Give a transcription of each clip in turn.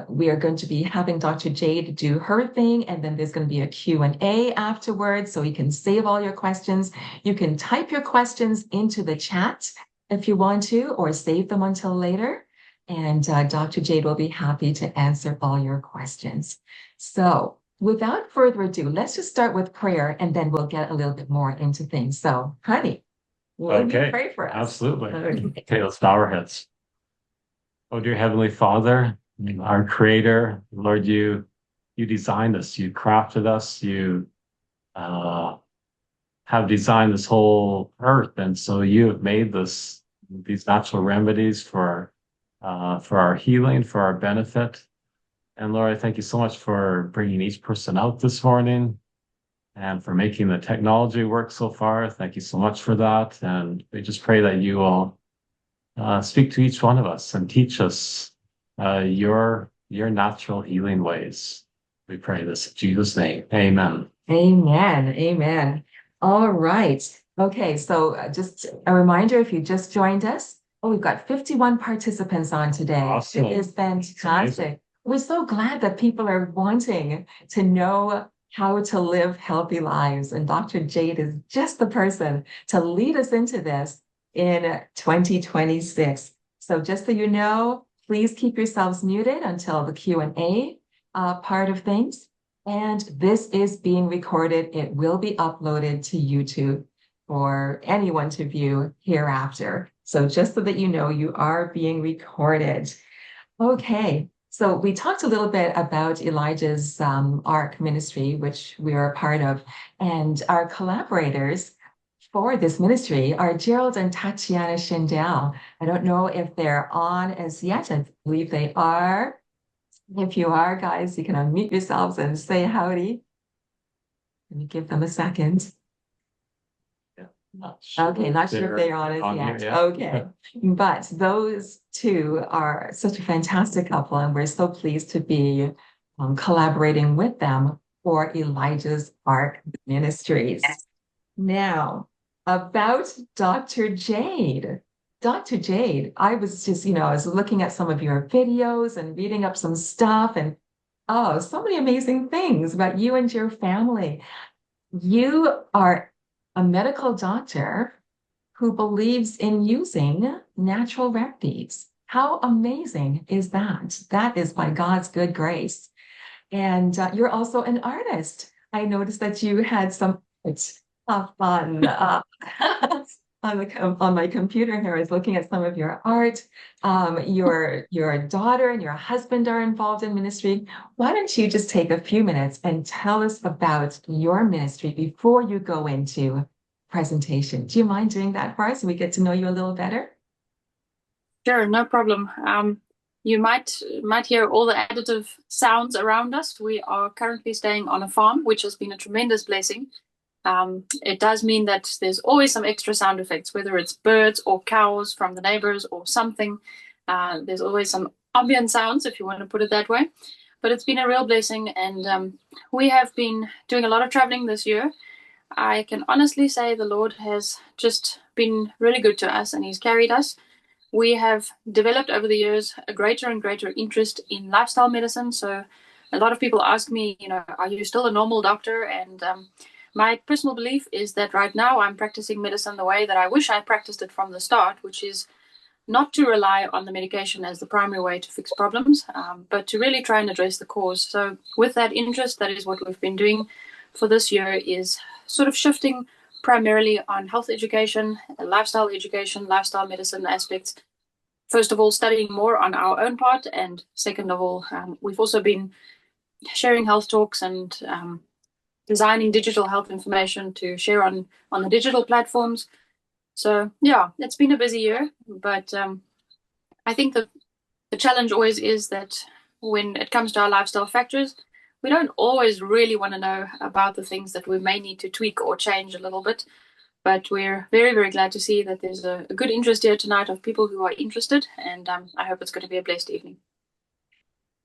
We are going to be having Dr. Jade do her thing, and then there's going to be a Q&A afterwards, so you can save all your questions. You can type your questions into the chat if you want to, or save them until later. And Dr. Jade will be happy to answer all your questions. So without further ado, let's just start with prayer, and then we'll get a little bit more into things. So, honey, will you pray for us? Absolutely. Okay, let's bow our heads. Oh, dear Heavenly Father, our Creator, Lord, you designed us, you crafted us, you have designed this whole earth, and so you have made these natural remedies for our healing, for our benefit. And Lord, I thank you so much for bringing each person out this morning and for making the technology work so far. Thank you so much for that. And we just pray that you will speak to each one of us and teach us your natural healing ways. We pray this in Jesus' name. Amen. Amen. Amen. All right. Okay, so just a reminder, if you just joined us, we've got 51 participants on today. Awesome. It is fantastic. We're so glad that people are wanting to know how to live healthy lives. And Dr. Jade is just the person to lead us into this in 2026. So just so you know, please keep yourselves muted until the Q&A part of things. And this is being recorded. It will be uploaded to YouTube for anyone to view hereafter. So just so that you know, you are being recorded. Okay. So we talked a little bit about Elijah's ARC ministry, which we are a part of, and our collaborators for this ministry are Gerald and Tatiana Schindel. I don't know if they're on as yet. I believe they are. If you are, guys, you can unmute yourselves and say howdy. Let me give them a second. Okay, not sure if they're on as yet. Here, yeah. Okay, but those two are such a fantastic couple, and we're so pleased to be collaborating with them for Elijah's ARC Ministries. Now, about Dr. Jade. Dr. Jade, I was just, I was looking at some of your videos and reading up some stuff, and so many amazing things about you and your family. You are a medical doctor who believes in using natural remedies. How amazing is that? That is by God's good grace. And you're also an artist. I noticed that you had some fun on my computer here. I was looking at some of your art. Your daughter and your husband are involved in ministry. Why don't you just take a few minutes and tell us about your ministry before you go into presentation? Do you mind doing that for us so we get to know you a little better? Sure, no problem. You might hear all the additive sounds around us. We are currently staying on a farm, which has been a tremendous blessing. It does mean that there's always some extra sound effects, whether it's birds or cows from the neighbors or something. There's always some ambient sounds, if you want to put it that way. But it's been a real blessing, and we have been doing a lot of traveling this year. I can honestly say the Lord has just been really good to us, and He's carried us. We have developed over the years a greater and greater interest in lifestyle medicine. So a lot of people ask me, are you still a normal doctor? And my personal belief is that right now I'm practicing medicine the way that I wish I practiced it from the start, which is not to rely on the medication as the primary way to fix problems, but to really try and address the cause. So with that interest, that is what we've been doing for this year, is sort of shifting primarily on health education, lifestyle medicine aspects. First of all, studying more on our own part, and second of all, we've also been sharing health talks and designing digital health information to share on the digital platforms. So yeah, it's been a busy year, but I think that the challenge always is that when it comes to our lifestyle factors, we don't always really want to know about the things that we may need to tweak or change a little bit. But we're very, very glad to see that there's a good interest here tonight of people who are interested, and I hope it's going to be a blessed evening.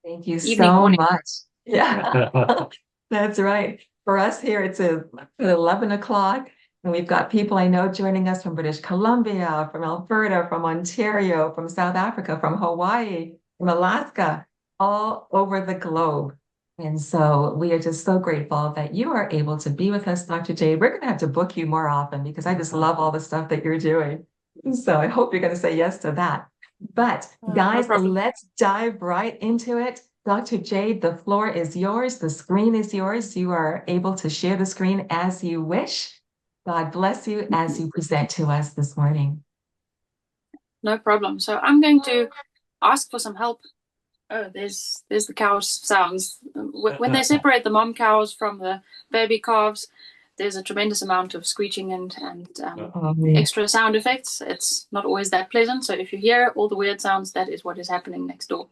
Thank you so much. Yeah, that's right. For us here, it's 11 o'clock, and we've got people I know joining us from British Columbia, from Alberta, from Ontario, from South Africa, from Hawaii, from Alaska, all over the globe. And so we are just so grateful that you are able to be with us, Dr. Jade. We're going to have to book you more often because I just love all the stuff that you're doing. So I hope you're going to say yes to that. But No guys, problem. let's dive right into it. Dr. Jade, the floor is yours. The screen is yours. You are able to share the screen as you wish. God bless you as you present to us this morning. No problem. So I'm going to ask for some help. Oh, there's the cows sounds. When they separate the mom cows from the baby calves, there's a tremendous amount of screeching and extra sound effects. It's not always that pleasant. So if you hear all the weird sounds, that is what is happening next door.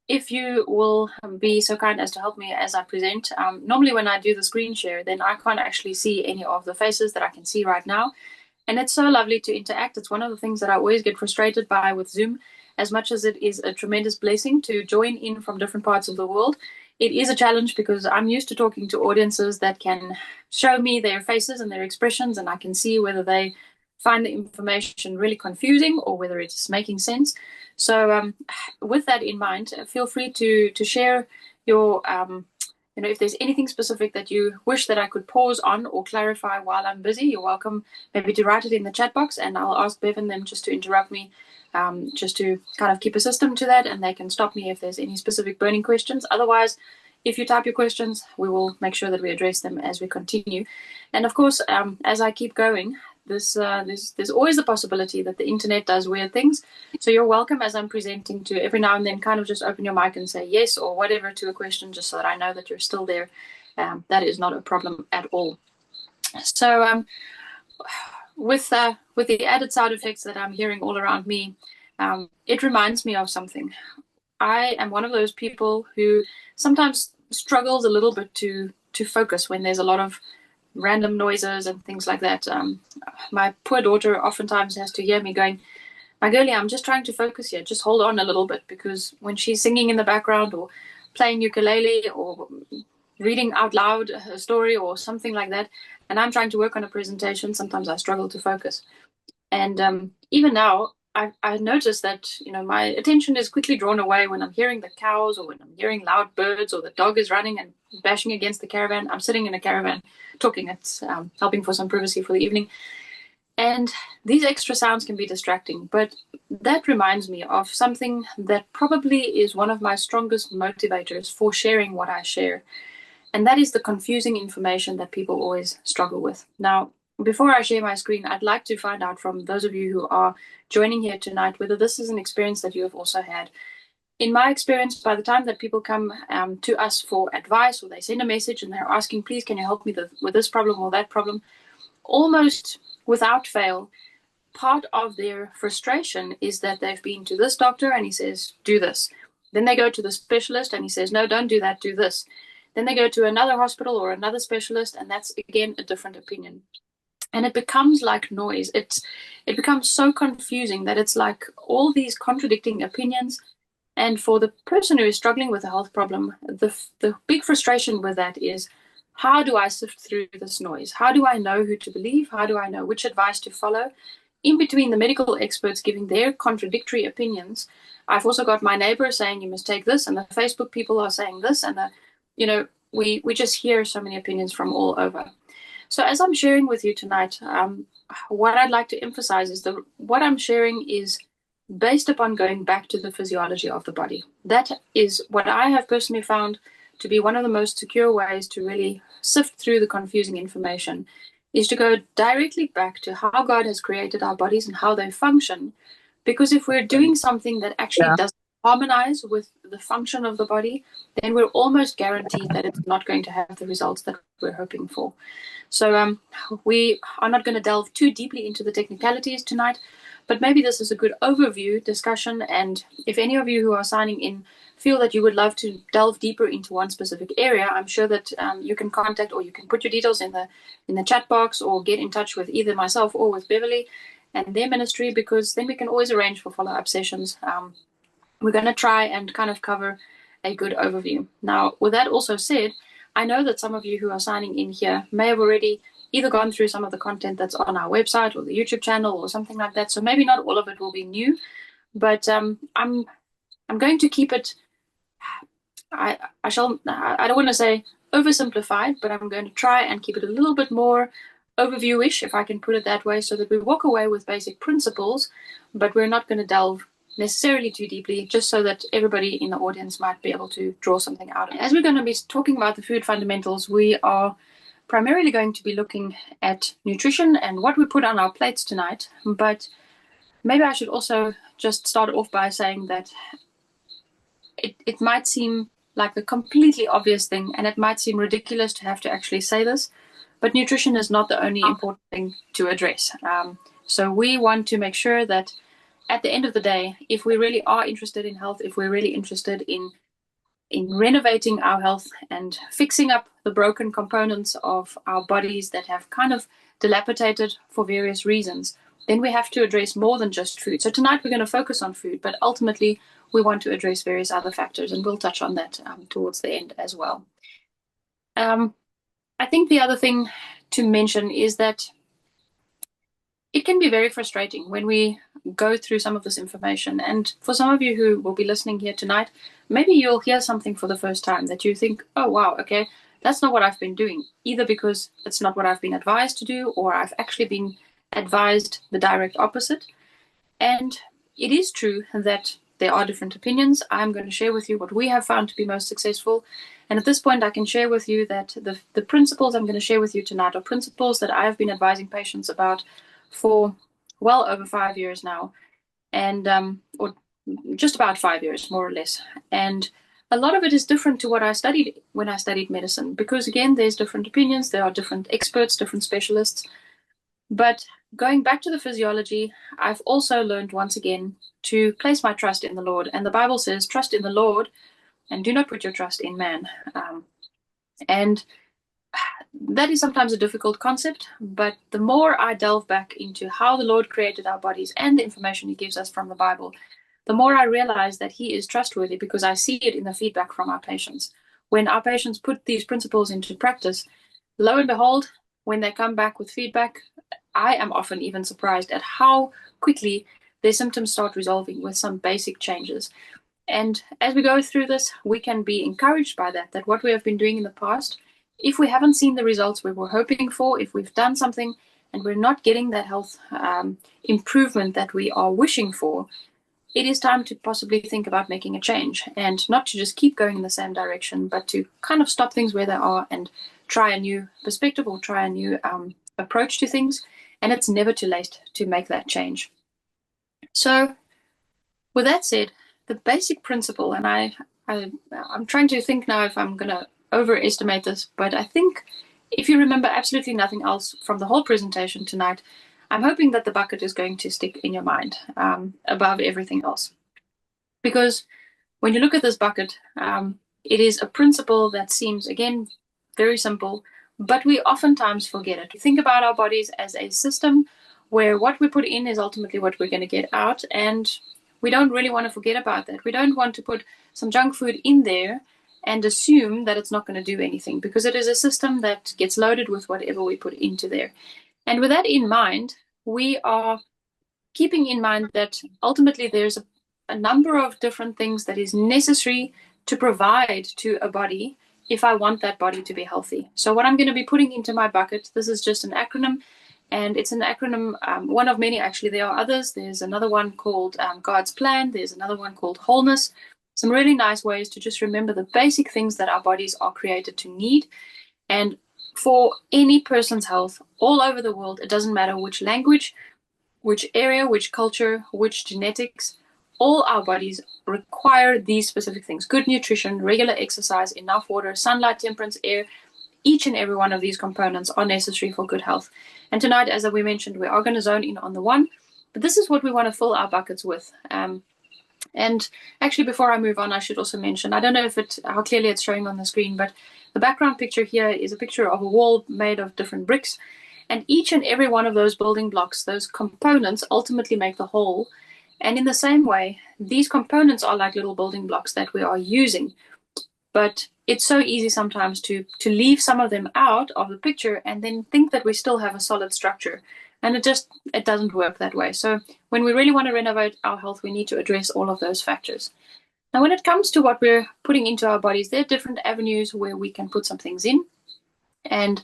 If you will be so kind as to help me as I present, normally when I do the screen share, then I can't actually see any of the faces that I can see right now. And it's so lovely to interact. It's one of the things that I always get frustrated by with Zoom. As much as it is a tremendous blessing to join in from different parts of the world, it is a challenge because I'm used to talking to audiences that can show me their faces and their expressions, and I can see whether they find the information really confusing or whether it's making sense. So with that in mind, feel free to share your if there's anything specific that you wish that I could pause on or clarify while I'm busy, you're welcome maybe to write it in the chat box, and I'll ask Bev and them just to interrupt me, just to kind of keep a system to that, and they can stop me if there's any specific burning questions. Otherwise, if you type your questions, we will make sure that we address them as we continue. And of course, as I keep going, there's always the possibility that the internet does weird things. So you're welcome as I'm presenting to every now and then kind of just open your mic and say yes or whatever to a question, just so that I know that you're still there. That is not a problem at all. So with the added sound effects that I'm hearing all around me, it reminds me of something. I am one of those people who sometimes struggles a little bit to focus when there's a lot of random noises and things like that. My poor daughter oftentimes has to hear me going, "My girlie, I'm just trying to focus here. Just hold on a little bit," because when she's singing in the background or playing ukulele or reading out loud a story or something like that, and I'm trying to work on a presentation, sometimes I struggle to focus. And even now, I noticed that my attention is quickly drawn away when I'm hearing the cows or when I'm hearing loud birds or the dog is running and bashing against the caravan. I'm sitting in a caravan talking. It's helping for some privacy for the evening. And these extra sounds can be distracting, but that reminds me of something that probably is one of my strongest motivators for sharing what I share. And that is the confusing information that people always struggle with. Now, before I share my screen, I'd like to find out from those of you who are joining here tonight whether this is an experience that you have also had. In my experience, by the time that people come to us for advice or they send a message and they're asking, "Please, can you help me with this problem or that problem?" almost without fail, part of their frustration is that they've been to this doctor and he says, "Do this." Then they go to the specialist and he says, "No, don't do that, do this." Then they go to another hospital or another specialist, and that's again a different opinion. And it becomes like noise. It becomes so confusing that it's like all these contradicting opinions. And for the person who is struggling with a health problem, the big frustration with that is, how do I sift through this noise? How do I know who to believe? How do I know which advice to follow? In between the medical experts giving their contradictory opinions, I've also got my neighbor saying you must take this, and the Facebook people are saying this, and we just hear so many opinions from all over. So as I'm sharing with you tonight, what I'd like to emphasize is that what I'm sharing is based upon going back to the physiology of the body. That is what I have personally found to be one of the most secure ways to really sift through the confusing information, is to go directly back to how God has created our bodies and how they function. Because if we're doing something that actually doesn't harmonize with the function of the body, then we're almost guaranteed that it's not going to have the results that we're hoping for. So we are not going to delve too deeply into the technicalities tonight, but maybe this is a good overview discussion. And if any of you who are signing in feel that you would love to delve deeper into one specific area, I'm sure that you can contact, or you can put your details in the chat box, or get in touch with either myself or with Beverly and their ministry, because then we can always arrange for follow-up sessions. We're going to try and kind of cover a good overview. Now, with that also said, I know that some of you who are signing in here may have already either gone through some of the content that's on our website or the YouTube channel or something like that. So maybe not all of it will be new, but I'm I'm going to keep it, I don't want to say oversimplified, but I'm going to try and keep it a little bit more overview-ish, if I can put it that way, so that we walk away with basic principles, but we're not going to delve necessarily too deeply, just so that everybody in the audience might be able to draw something out. As we're going to be talking about the food fundamentals, we are primarily going to be looking at nutrition and what we put on our plates tonight, but maybe I should also just start off by saying that it might seem like the completely obvious thing, and it might seem ridiculous to have to actually say this, but nutrition is not the only important thing to address. So we want to make sure that at the end of the day, if we really are interested in health, if we're really interested in renovating our health and fixing up the broken components of our bodies that have kind of dilapidated for various reasons, then we have to address more than just food. So tonight we're going to focus on food, but ultimately we want to address various other factors, and we'll touch on that towards the end as well. I think the other thing to mention is that it can be very frustrating when we go through some of this information. And for some of you who will be listening here tonight, maybe you'll hear something for the first time that you think, oh, wow, okay, that's not what I've been doing, either because it's not what I've been advised to do, or I've actually been advised the direct opposite. And it is true that there are different opinions. I'm going to share with you what we have found to be most successful. And at this point, I can share with you that the principles I'm going to share with you tonight are principles that I have been advising patients about for well over 5 years now, and or just about 5 years, more or less. And a lot of it is different to what I studied when I studied medicine, because again, there's different opinions, there are different experts, different specialists. But going back to the physiology, I've also learned once again to place my trust in the Lord. And the Bible says, trust in the Lord and do not put your trust in man. And that is sometimes a difficult concept, but the more I delve back into how the Lord created our bodies and the information he gives us from the Bible, the more I realize that he is trustworthy, because I see it in the feedback from our patients. When our patients put these principles into practice, lo and behold, when they come back with feedback, I am often even surprised at how quickly their symptoms start resolving with some basic changes. And as we go through this, we can be encouraged by that what we have been doing in the past, if we haven't seen the results we were hoping for, if we've done something and we're not getting that health improvement that we are wishing for, it is time to possibly think about making a change, and not to just keep going in the same direction, but to kind of stop things where they are and try a new perspective or try a new approach to things. And it's never too late to make that change. So with that said, the basic principle, and I'm trying to think now if I'm going to overestimate this, but I think if you remember absolutely nothing else from the whole presentation tonight, I'm hoping that the bucket is going to stick in your mind above everything else. Because when you look at this bucket, it is a principle that seems, again, very simple, but we oftentimes forget it. We think about our bodies as a system where what we put in is ultimately what we're going to get out, and we don't really want to forget about that. We don't want to put some junk food in there and assume that it's not going to do anything, because it is a system that gets loaded with whatever we put into there. And with that in mind, we are keeping in mind that ultimately there's a number of different things that is necessary to provide to a body if I want that body to be healthy. So what I'm going to be putting into my bucket, this is just an acronym, and it's an acronym, one of many actually. There are others. There's another one called God's Plan. There's another one called Wholeness. Some really nice ways to just remember the basic things that our bodies are created to need. And for any person's health all over the world, it doesn't matter which language, which area, which culture, which genetics, all our bodies require these specific things: good nutrition, regular exercise, enough water, sunlight, temperance, air. Each and every one of these components are necessary for good health. And tonight, as we mentioned, we are going to zone in on the one, but this is what we want to fill our buckets with. And actually, before I move on, I should also mention, I don't know how clearly it's showing on the screen, but the background picture here is a picture of a wall made of different bricks. And each and every one of those building blocks, those components, ultimately make the whole. And in the same way, these components are like little building blocks that we are using. But it's so easy sometimes to leave some of them out of the picture and then think that we still have a solid structure. And it doesn't work that way. So when we really want to renovate our health, we need to address all of those factors. Now, when it comes to what we're putting into our bodies, there are different avenues where we can put some things in. And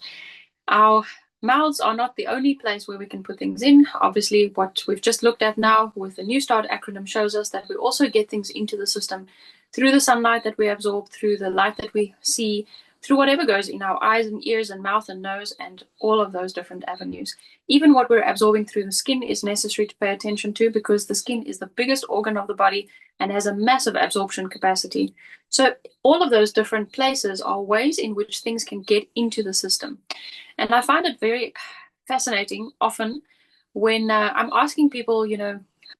our mouths are not the only place where we can put things in. Obviously, what we've just looked at now with the New Start acronym shows us that we also get things into the system through the sunlight that we absorb, through the light that we see, through whatever goes in our eyes and ears and mouth and nose and all of those different avenues. Even what we're absorbing through the skin is necessary to pay attention to, because the skin is the biggest organ of the body and has a massive absorption capacity. So all of those different places are ways in which things can get into the system. And I find it very fascinating often when I'm asking people,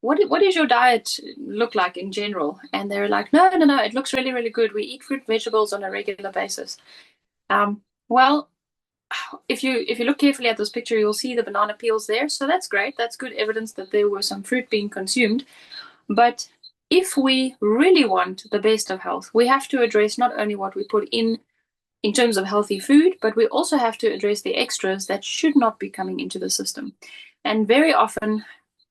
what does your diet look like in general? And they're like, no, it looks really, really good. We eat fruit, vegetables on a regular basis. Well, if you look carefully at this picture, you'll see the banana peels there. So that's great. That's good evidence that there was some fruit being consumed. But if we really want the best of health, we have to address not only what we put in terms of healthy food, but we also have to address the extras that should not be coming into the system. And very often,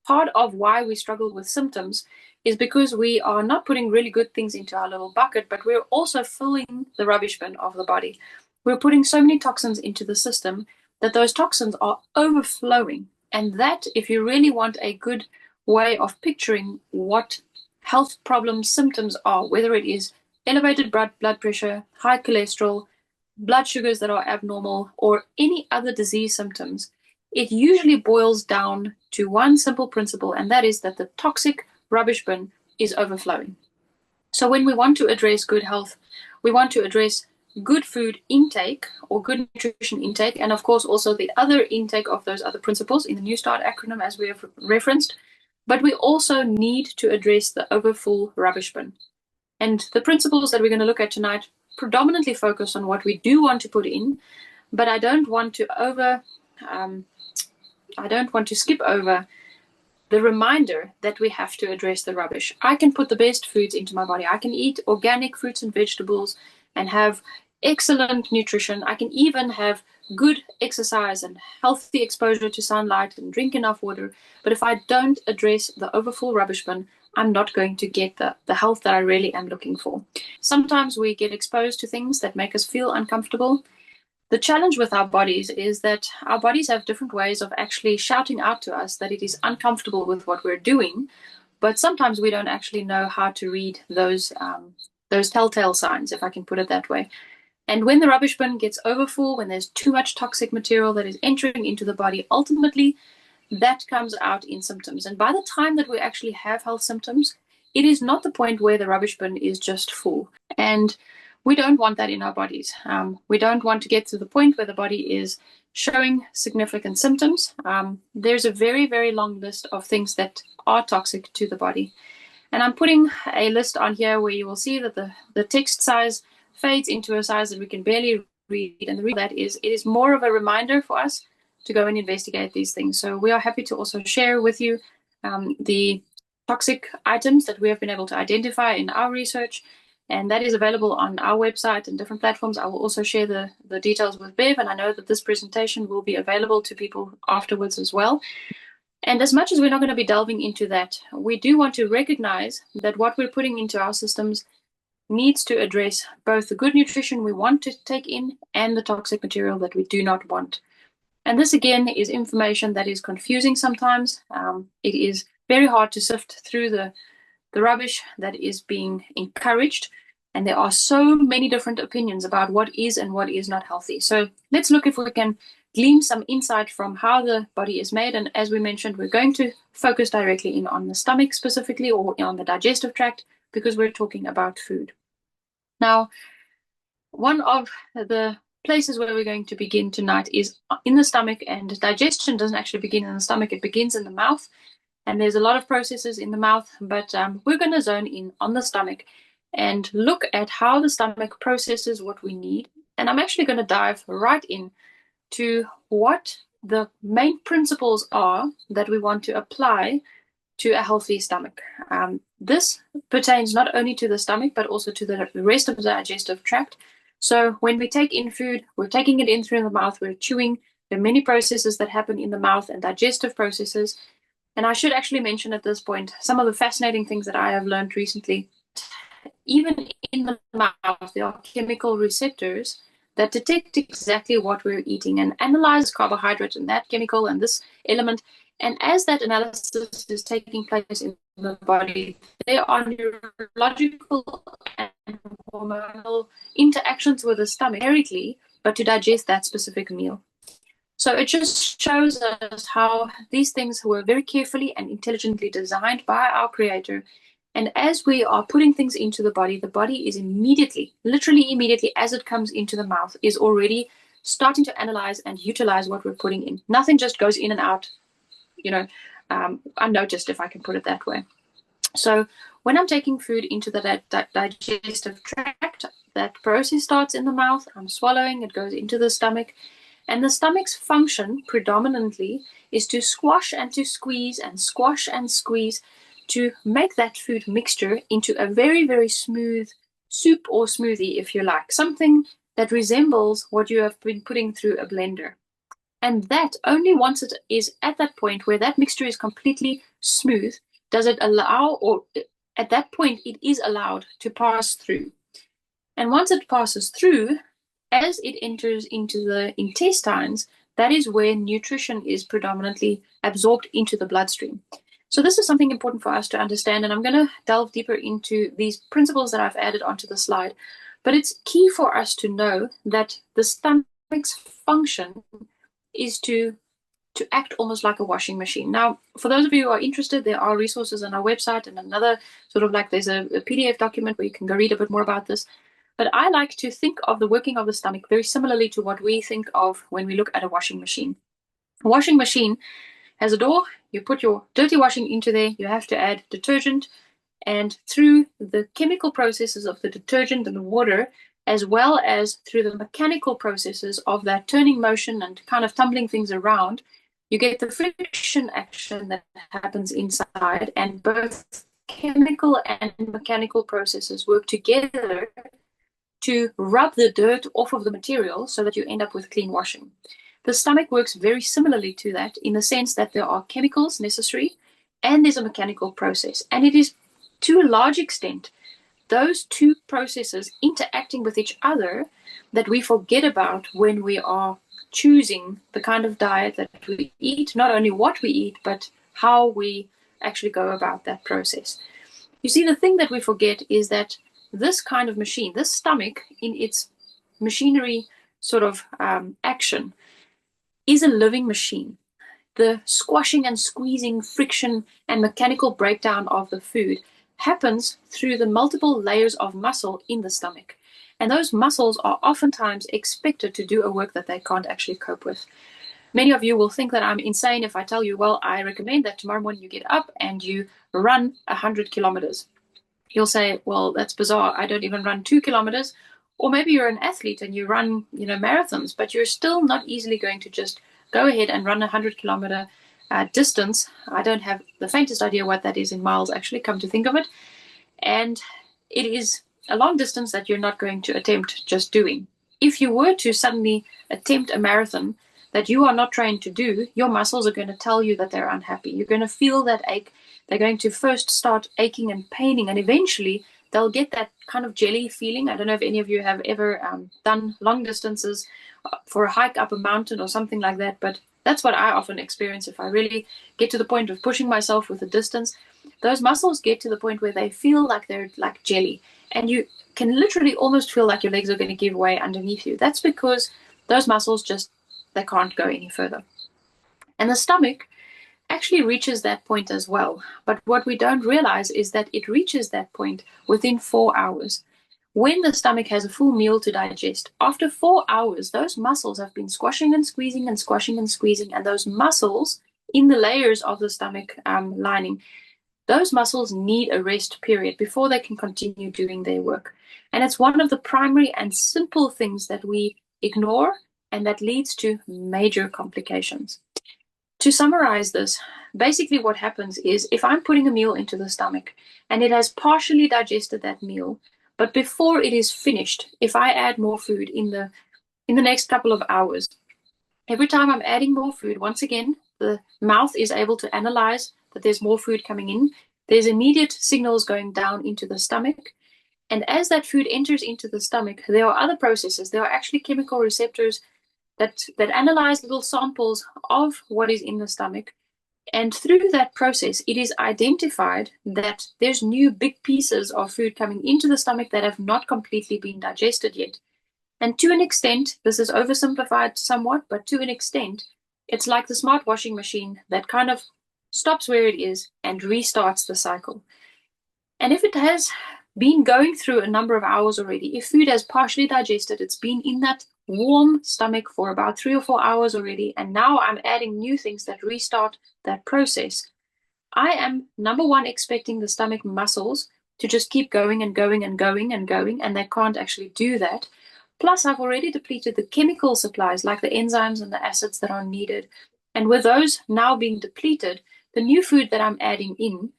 part of why we struggle with symptoms is because we are not putting really good things into our little bucket, but we're also filling the rubbish bin of the body. We're putting so many toxins into the system that those toxins are overflowing. And that, if you really want a good way of picturing what health problems, symptoms are, whether it is elevated blood pressure, high cholesterol, blood sugars that are abnormal, or any other disease symptoms, it usually boils down to one simple principle, and that is that the toxic rubbish bin is overflowing. So when we want to address good health, we want to address good food intake or good nutrition intake, and of course also the other intake of those other principles in the New Start acronym as we have referenced, but we also need to address the overfull rubbish bin. And the principles that we're going to look at tonight predominantly focus on what we do want to put in, but I don't want to skip over the reminder that we have to address the rubbish. I can put the best foods into my body. I can eat organic fruits and vegetables and have excellent nutrition. I can even have good exercise and healthy exposure to sunlight and drink enough water. But if I don't address the overfull rubbish bin, I'm not going to get the health that I really am looking for. Sometimes we get exposed to things that make us feel uncomfortable. The challenge with our bodies is that our bodies have different ways of actually shouting out to us that it is uncomfortable with what we're doing, but sometimes we don't actually know how to read those telltale signs, if I can put it that way. And when the rubbish bin gets overfull, when there's too much toxic material that is entering into the body, ultimately that comes out in symptoms. And by the time that we actually have health symptoms, it is not the point where the rubbish bin is just full. And we don't want that in our bodies. We don't want to get to the point where the body is showing significant symptoms. There's a very, very long list of things that are toxic to the body. And I'm putting a list on here where you will see that the text size fades into a size that we can barely read. And the reason that is, it is more of a reminder for us to go and investigate these things. So we are happy to also share with you the toxic items that we have been able to identify in our research. And that is available on our website and different platforms. I will also share the details with Bev, and I know that this presentation will be available to people afterwards as well. And as much as we're not going to be delving into that, we do want to recognize that what we're putting into our systems needs to address both the good nutrition we want to take in and the toxic material that we do not want. And this, again, is information that is confusing sometimes. It is very hard to sift through the rubbish that is being encouraged. And there are so many different opinions about what is and what is not healthy. So let's look if we can glean some insight from how the body is made. And as we mentioned, we're going to focus directly in on the stomach specifically, or on the digestive tract, because we're talking about food. Now, one of the places where we're going to begin tonight is in the stomach, and digestion doesn't actually begin in the stomach, it begins in the mouth. And there's a lot of processes in the mouth, but we're going to zone in on the stomach and look at how the stomach processes what we need. And I'm actually going to dive right in to what the main principles are that we want to apply to a healthy stomach. This pertains not only to the stomach, but also to the rest of the digestive tract. So when we take in food, we're taking it in through the mouth, we're chewing. There are many processes that happen in the mouth and digestive processes. And I should actually mention at this point some of the fascinating things that I have learned recently. even in the mouth, there are chemical receptors that detect exactly what we're eating and analyze carbohydrate and that chemical and this element. And as that analysis is taking place in the body, there are neurological and hormonal interactions with the stomach directly, but to digest that specific meal. So it just shows us how these things were very carefully and intelligently designed by our creator. And as we are putting things into the body is immediately, literally immediately as it comes into the mouth, is already starting to analyze and utilize what we're putting in. Nothing just goes in and out, unnoticed, if I can put it that way. So when I'm taking food into the digestive tract, that process starts in the mouth. I'm swallowing, it goes into the stomach. And the stomach's function predominantly is to squash and to squeeze and squash and squeeze to make that food mixture into a very, very smooth soup or smoothie, if you like, something that resembles what you have been putting through a blender. And that only once it is at that point where that mixture is completely smooth, does it allow, or at that point, it is allowed to pass through. And once it passes through, as it enters into the intestines, that is where nutrition is predominantly absorbed into the bloodstream. So this is something important for us to understand, and I'm going to delve deeper into these principles that I've added onto the slide. But it's key for us to know that the stomach's function is to act almost like a washing machine. Now, for those of you who are interested, there are resources on our website and another sort of like there's a PDF document where you can go read a bit more about this. But I like to think of the working of the stomach very similarly to what we think of when we look at a washing machine. A washing machine has a door, you put your dirty washing into there, you have to add detergent, and through the chemical processes of the detergent and the water, as well as through the mechanical processes of that turning motion and kind of tumbling things around, you get the friction action that happens inside, and both chemical and mechanical processes work together to rub the dirt off of the material so that you end up with clean washing. The stomach works very similarly to that in the sense that there are chemicals necessary and there's a mechanical process. And it is to a large extent those two processes interacting with each other that we forget about when we are choosing the kind of diet that we eat, not only what we eat, but how we actually go about that process. You see, the thing that we forget is that this kind of machine, this stomach in its machinery sort of action, is a living machine. The squashing and squeezing, friction and mechanical breakdown of the food happens through the multiple layers of muscle in the stomach. And those muscles are oftentimes expected to do a work that they can't actually cope with. Many of you will think that I'm insane if I tell you, well, I recommend that tomorrow morning you get up and you run 100 kilometers. You'll say, well, that's bizarre. I don't even run 2 kilometers. Or maybe you're an athlete and you run, marathons, but you're still not easily going to just go ahead and run 100-kilometer distance. I don't have the faintest idea what that is in miles, actually, come to think of it. And it is a long distance that you're not going to attempt just doing. If you were to suddenly attempt a marathon that you are not trained to do, your muscles are going to tell you that they're unhappy. You're going to feel that ache. They're going to first start aching and paining, and eventually they'll get that kind of jelly feeling. I don't know if any of you have ever done long distances for a hike up a mountain or something like that, but that's what I often experience if I really get to the point of pushing myself with a distance. Those muscles get to the point where they feel like they're like jelly, and you can literally almost feel like your legs are going to give way underneath you. That's because those muscles they can't go any further. And the stomach actually reaches that point as well. But what we don't realize is that it reaches that point within 4 hours. When the stomach has a full meal to digest, after 4 hours, those muscles have been squashing and squeezing and squashing and squeezing, and those muscles in the layers of the stomach lining, those muscles need a rest period before they can continue doing their work. And it's one of the primary and simple things that we ignore, and that leads to major complications. To summarize this, basically what happens is if I'm putting a meal into the stomach and it has partially digested that meal, but before it is finished, if I add more food in the next couple of hours, every time I'm adding more food, once again, the mouth is able to analyze that there's more food coming in. There's immediate signals going down into the stomach. And as that food enters into the stomach, there are other processes. There are actually chemical receptors that analyze little samples of what is in the stomach. And through that process, it is identified that there's new big pieces of food coming into the stomach that have not completely been digested yet. And to an extent, this is oversimplified somewhat, but to an extent, it's like the smart washing machine that kind of stops where it is and restarts the cycle. And if it has been going through a number of hours already, if food has partially digested, it's been in that warm stomach for about 3 or 4 hours already, and now I'm adding new things that restart that process, I am, number one, expecting the stomach muscles to just keep going and going and going and going, and they can't actually do that. Plus, I've already depleted the chemical supplies like the enzymes and the acids that are needed. And with those now being depleted, the new food that I'm adding in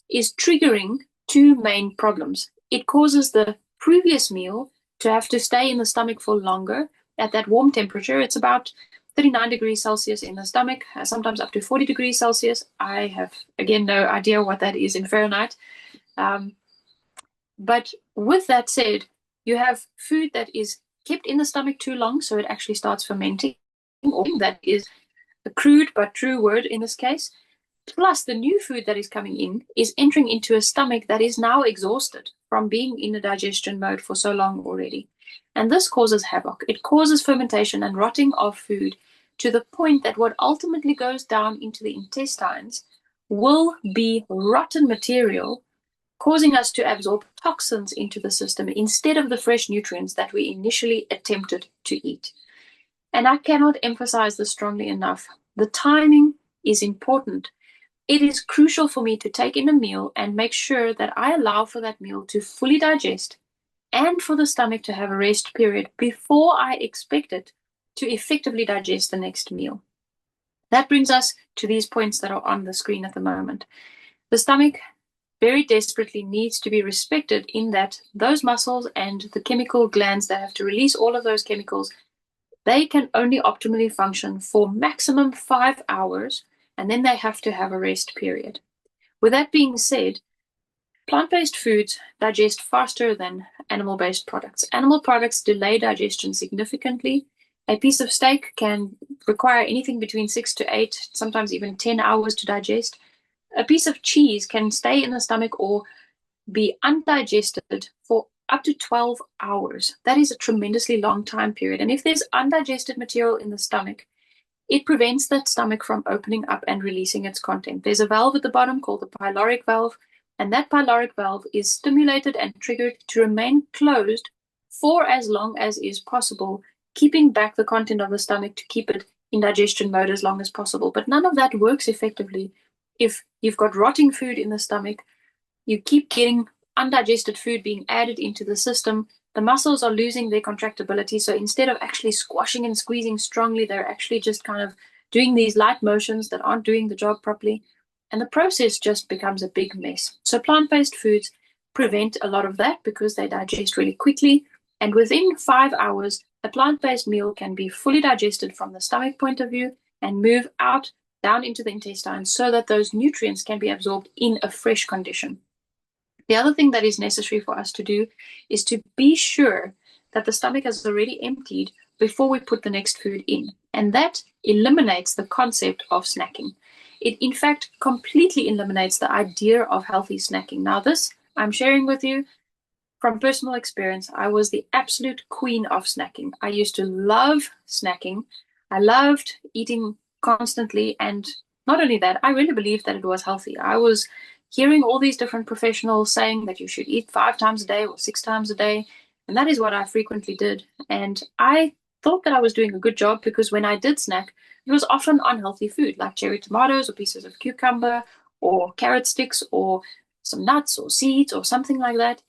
is triggering two main problems. It causes the previous meal to have to stay in the stomach for longer at that warm temperature. It's about 39 degrees Celsius in the stomach, sometimes up to 40 degrees Celsius. I have, again, no idea what that is in Fahrenheit. But with that said, you have food that is kept in the stomach too long, so it actually starts fermenting. Or that is a crude but true word in this case. Plus, the new food that is coming in is entering into a stomach that is now exhausted from being in a digestion mode for so long already. And this causes havoc. It causes fermentation and rotting of food to the point that what ultimately goes down into the intestines will be rotten material, causing us to absorb toxins into the system instead of the fresh nutrients that we initially attempted to eat. And I cannot emphasize this strongly enough. The timing is important. It is crucial for me to take in a meal and make sure that I allow for that meal to fully digest and for the stomach to have a rest period before I expect it to effectively digest the next meal. That brings us to these points that are on the screen at the moment. The stomach very desperately needs to be respected in that those muscles and the chemical glands that have to release all of those chemicals, they can only optimally function for maximum 5 hours, and then they have to have a rest period. With that being said, plant-based foods digest faster than animal-based products. Animal products delay digestion significantly. A piece of steak can require anything between 6 to 8, sometimes even 10 hours to digest. A piece of cheese can stay in the stomach or be undigested for up to 12 hours. That is a tremendously long time period. And if there's undigested material in the stomach, it prevents that stomach from opening up and releasing its content. There's a valve at the bottom called the pyloric valve, and that pyloric valve is stimulated and triggered to remain closed for as long as is possible, keeping back the content of the stomach to keep it in digestion mode as long as possible. But none of that works effectively if you've got rotting food in the stomach. You keep getting undigested food being added into the system. The muscles are losing their contractibility. So instead of actually squashing and squeezing strongly, they're actually just kind of doing these light motions that aren't doing the job properly. And the process just becomes a big mess. So plant-based foods prevent a lot of that because they digest really quickly. And within 5 hours, a plant-based meal can be fully digested from the stomach point of view and move out down into the intestines so that those nutrients can be absorbed in a fresh condition. The other thing that is necessary for us to do is to be sure that the stomach has already emptied before we put the next food in. And that eliminates the concept of snacking. It, in fact, completely eliminates the idea of healthy snacking. Now, this I'm sharing with you from personal experience. I was the absolute queen of snacking. I used to love snacking. I loved eating constantly. And not only that, I really believed that it was healthy. I was hearing all these different professionals saying that you should eat 5 times a day or 6 times a day. And that is what I frequently did. And I thought that I was doing a good job because when I did snack, it was often unhealthy food like cherry tomatoes or pieces of cucumber or carrot sticks or some nuts or seeds or something like that.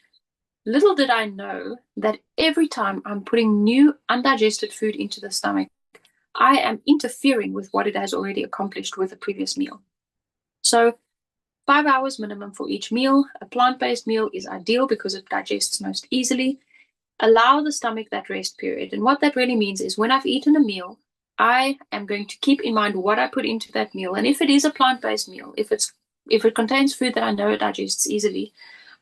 Little did I know that every time I'm putting new undigested food into the stomach, I am interfering with what it has already accomplished with the previous meal. So 5 hours minimum for each meal. A plant-based meal is ideal because it digests most easily. Allow the stomach that rest period. And what that really means is when I've eaten a meal, I am going to keep in mind what I put into that meal. And if it is a plant-based meal, if it contains food that I know it digests easily,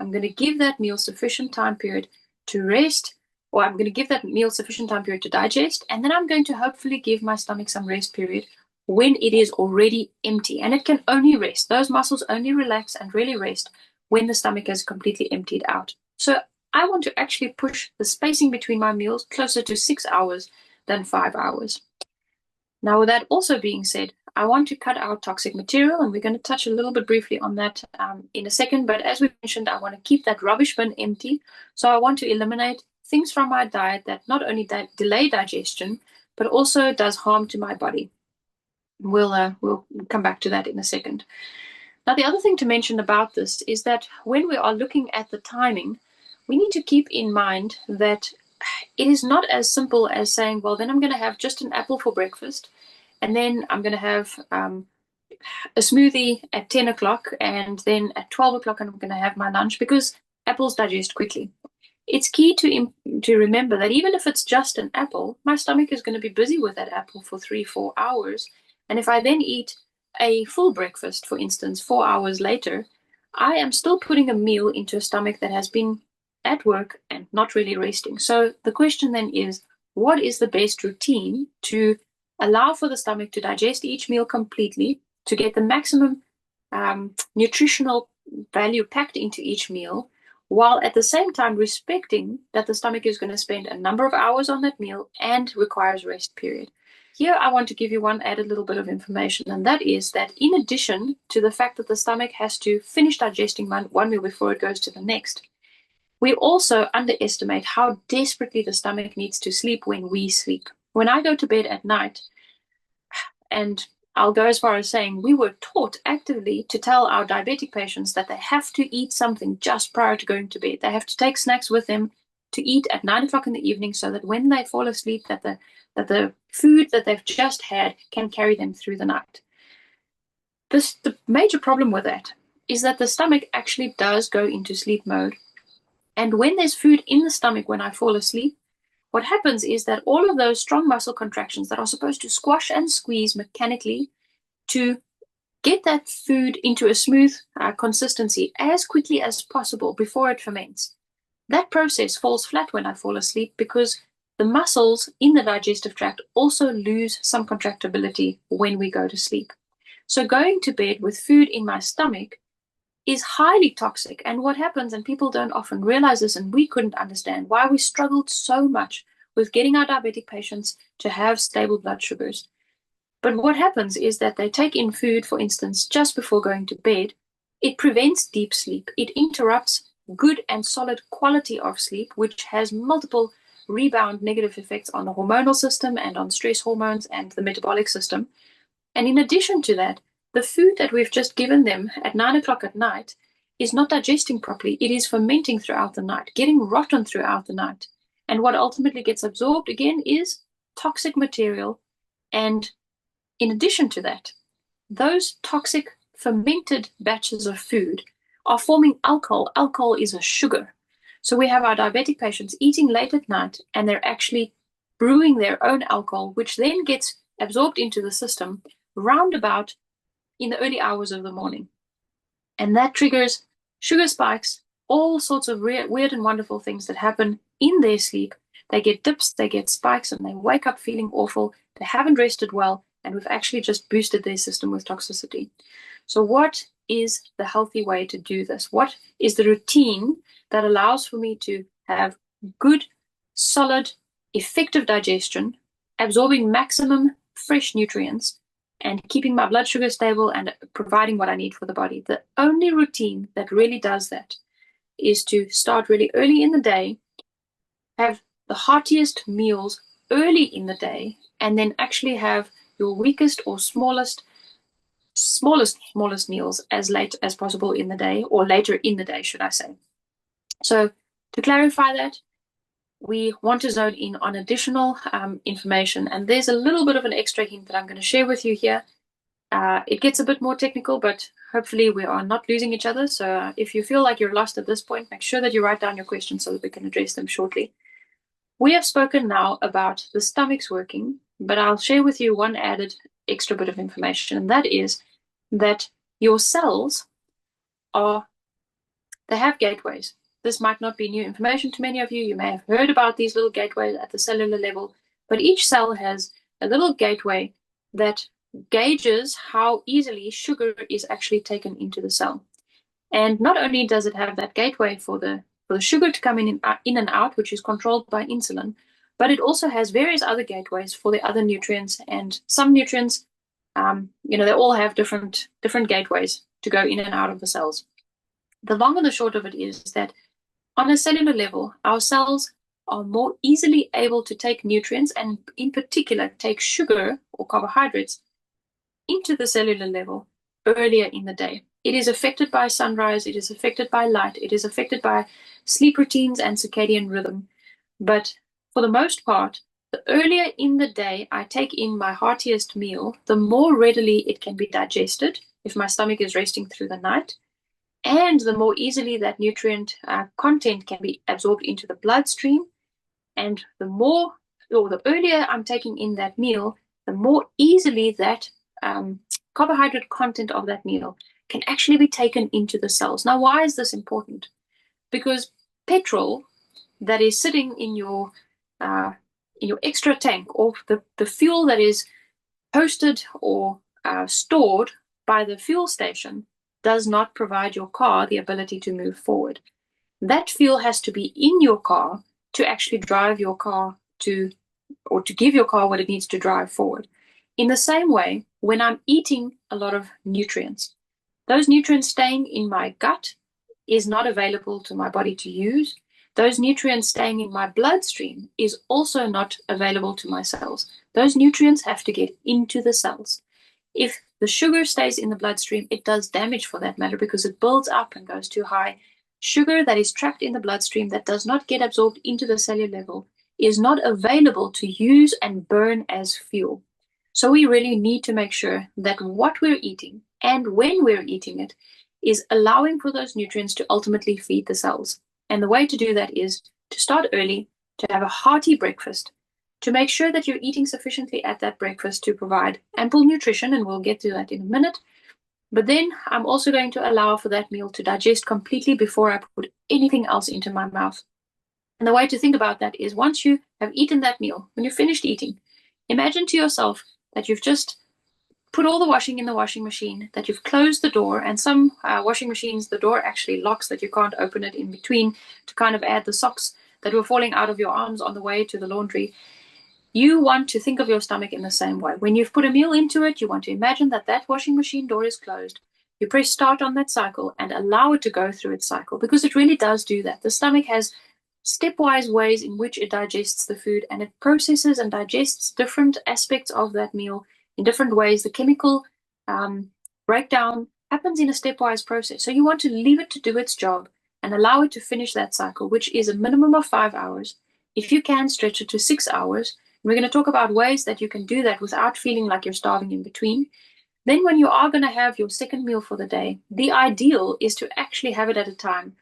I'm going to give that meal sufficient time period to rest, or I'm going to give that meal sufficient time period to digest, and then I'm going to hopefully give my stomach some rest period when it is already empty. And it can only rest. Those muscles only relax and really rest when the stomach has completely emptied out. So I want to actually push the spacing between my meals closer to 6 hours than 5 hours. Now, with that also being said, I want to cut out toxic material, and we're going to touch a little bit briefly on that in a second. But as we mentioned, I want to keep that rubbish bin empty. So I want to eliminate things from my diet that not only delay digestion, but also does harm to my body. We'll come back to that in a second. Now, the other thing to mention about this is that when we are looking at the timing, we need to keep in mind that it is not as simple as saying, well, then I'm going to have just an apple for breakfast, and then I'm going to have a smoothie at 10 o'clock, and then at 12 o'clock I'm going to have my lunch, because apples digest quickly. It's key to remember that even if it's just an apple, my stomach is going to be busy with that apple for 3-4 hours. And if I then eat a full breakfast, for instance, 4 hours later, I am still putting a meal into a stomach that has been at work and not really resting. So the question then is, what is the best routine to allow for the stomach to digest each meal completely, to get the maximum nutritional value packed into each meal, while at the same time respecting that the stomach is going to spend a number of hours on that meal and requires rest period. Here I want to give you one added little bit of information, and that is that in addition to the fact that the stomach has to finish digesting one meal before it goes to the next, we also underestimate how desperately the stomach needs to sleep when we sleep. When I go to bed at night, and I'll go as far as saying we were taught actively to tell our diabetic patients that they have to eat something just prior to going to bed. They have to take snacks with them to eat at 9 o'clock in the evening, so that when they fall asleep, that the food that they've just had can carry them through the night. The major problem with that is that the stomach actually does go into sleep mode. And when there's food in the stomach when I fall asleep, what happens is that all of those strong muscle contractions that are supposed to squash and squeeze mechanically to get that food into a smooth consistency as quickly as possible before it ferments, that process falls flat when I fall asleep, because the muscles in the digestive tract also lose some contractibility when we go to sleep. So going to bed with food in my stomach is highly toxic. And what happens, and people don't often realize this, and we couldn't understand why we struggled so much with getting our diabetic patients to have stable blood sugars. But what happens is that they take in food, for instance, just before going to bed. It prevents deep sleep. It interrupts good and solid quality of sleep, which has multiple rebound negative effects on the hormonal system and on stress hormones and the metabolic system. And in addition to that, the food that we've just given them at 9 o'clock at night is not digesting properly. It is fermenting throughout the night, getting rotten throughout the night. And what ultimately gets absorbed again is toxic material. And in addition to that, those toxic fermented batches of food are forming alcohol. Alcohol is a sugar. So we have our diabetic patients eating late at night, and they're actually brewing their own alcohol, which then gets absorbed into the system roundabout in the early hours of the morning. And that triggers sugar spikes, all sorts of weird and wonderful things that happen in their sleep. They get dips, they get spikes, and they wake up feeling awful. They haven't rested well, and we've actually just boosted their system with toxicity. So what is the healthy way to do this? What is the routine that allows for me to have good, solid, effective digestion, absorbing maximum fresh nutrients, and keeping my blood sugar stable and providing what I need for the body? The only routine that really does that is to start really early in the day, have the heartiest meals early in the day, and then actually have your weakest or smallest meals as late as possible in the day, or later in the day, should I say. So to clarify that, we want to zone in on additional information, and there's a little bit of an extra hint that I'm going to share with you here. It gets a bit more technical, but hopefully we are not losing each other. So if you feel like you're lost at this point, make sure that you write down your questions so that we can address them shortly. We have spoken now about the stomach's working, but I'll share with you one added extra bit of information, and that is that your cells are they have gateways. This might not be new information to many of you. You may have heard about these little gateways at the cellular level, but each cell has a little gateway that gauges how easily sugar is actually taken into the cell. And not only does it have that gateway for the sugar to come in and out, which is controlled by insulin, but it also has various other gateways for the other nutrients. And some nutrients, they all have different gateways to go in and out of the cells. The long and the short of it is that on a cellular level, our cells are more easily able to take nutrients, and in particular take sugar or carbohydrates into the cellular level earlier in the day. It is affected by sunrise, it is affected by light, it is affected by sleep routines and circadian rhythm. But for the most part, the earlier in the day I take in my heartiest meal, the more readily it can be digested if my stomach is resting through the night, and the more easily that nutrient content can be absorbed into the bloodstream. And the earlier I'm taking in that meal, the more easily that carbohydrate content of that meal can actually be taken into the cells. Now, why is this important? Because petrol that is sitting in your extra tank, or the fuel that is posted or stored by the fuel station, does not provide your car the ability to move forward. That fuel has to be in your car to actually drive your car to give your car what it needs to drive forward. In the same way, when I'm eating a lot of nutrients, those nutrients staying in my gut is not available to my body to use. Those nutrients staying in my bloodstream is also not available to my cells. Those nutrients have to get into the cells. If the sugar stays in the bloodstream, it does damage for that matter, because it builds up and goes too high. Sugar that is trapped in the bloodstream that does not get absorbed into the cellular level is not available to use and burn as fuel. So we really need to make sure that what we're eating and when we're eating it is allowing for those nutrients to ultimately feed the cells. And the way to do that is to start early, to have a hearty breakfast, to make sure that you're eating sufficiently at that breakfast to provide ample nutrition, and we'll get to that in a minute. But then I'm also going to allow for that meal to digest completely before I put anything else into my mouth. And the way to think about that is, once you have eaten that meal, when you're finished eating, imagine to yourself that you've just put all the washing in the washing machine, that you've closed the door, and some washing machines, the door actually locks that you can't open it in between to kind of add the socks that were falling out of your arms on the way to the laundry. You want to think of your stomach in the same way. When you've put a meal into it, you want to imagine that that washing machine door is closed. You press start on that cycle and allow it to go through its cycle, because it really does do that. The stomach has stepwise ways in which it digests the food, and it processes and digests different aspects of that meal in different ways. The chemical breakdown happens in a stepwise process. So you want to leave it to do its job and allow it to finish that cycle, which is a minimum of 5 hours. If you can, stretch it to 6 hours. We're going to talk about ways that you can do that without feeling like you're starving in between. Then when you are going to have your second meal for the day, the ideal is to actually have it at a time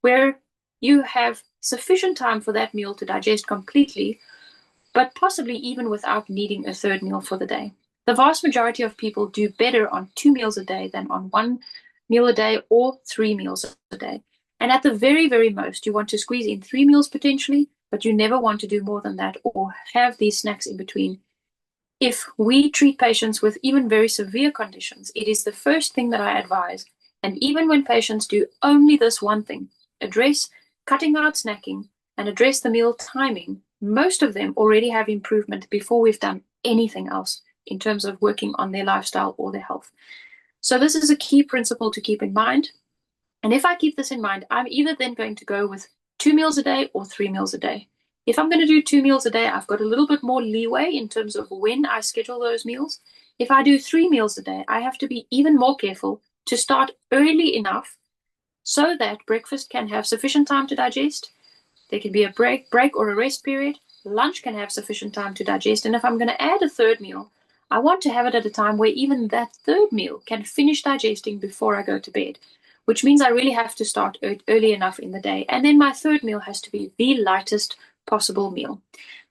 where you have sufficient time for that meal to digest completely, but possibly even without needing a third meal for the day. The vast majority of people do better on 2 meals a day than on 1 meal a day or 3 meals a day. And at the very, very most, you want to squeeze in 3 meals potentially, but you never want to do more than that or have these snacks in between. If we treat patients with even very severe conditions, it is the first thing that I advise. And even when patients do only this one thing, address cutting out snacking and address the meal timing, most of them already have improvement before we've done anything else in terms of working on their lifestyle or their health. So this is a key principle to keep in mind. And if I keep this in mind, I'm either then going to go with 2 meals a day or 3 meals a day. If I'm going to do 2 meals a day, I've got a little bit more leeway in terms of when I schedule those meals. If I do 3 meals a day, I have to be even more careful to start early enough so that breakfast can have sufficient time to digest. There can be a break or a rest period. Lunch can have sufficient time to digest. And if I'm going to add a third meal, I want to have it at a time where even that third meal can finish digesting before I go to bed, which means I really have to start early enough in the day. And then my third meal has to be the lightest possible meal.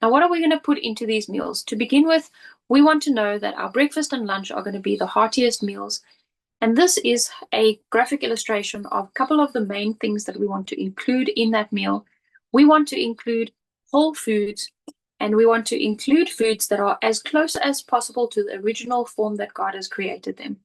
Now, what are we going to put into these meals? To begin with, we want to know that our breakfast and lunch are going to be the heartiest meals. And this is a graphic illustration of a couple of the main things that we want to include in that meal. We want to include whole foods, and we want to include foods that are as close as possible to the original form that God has created them.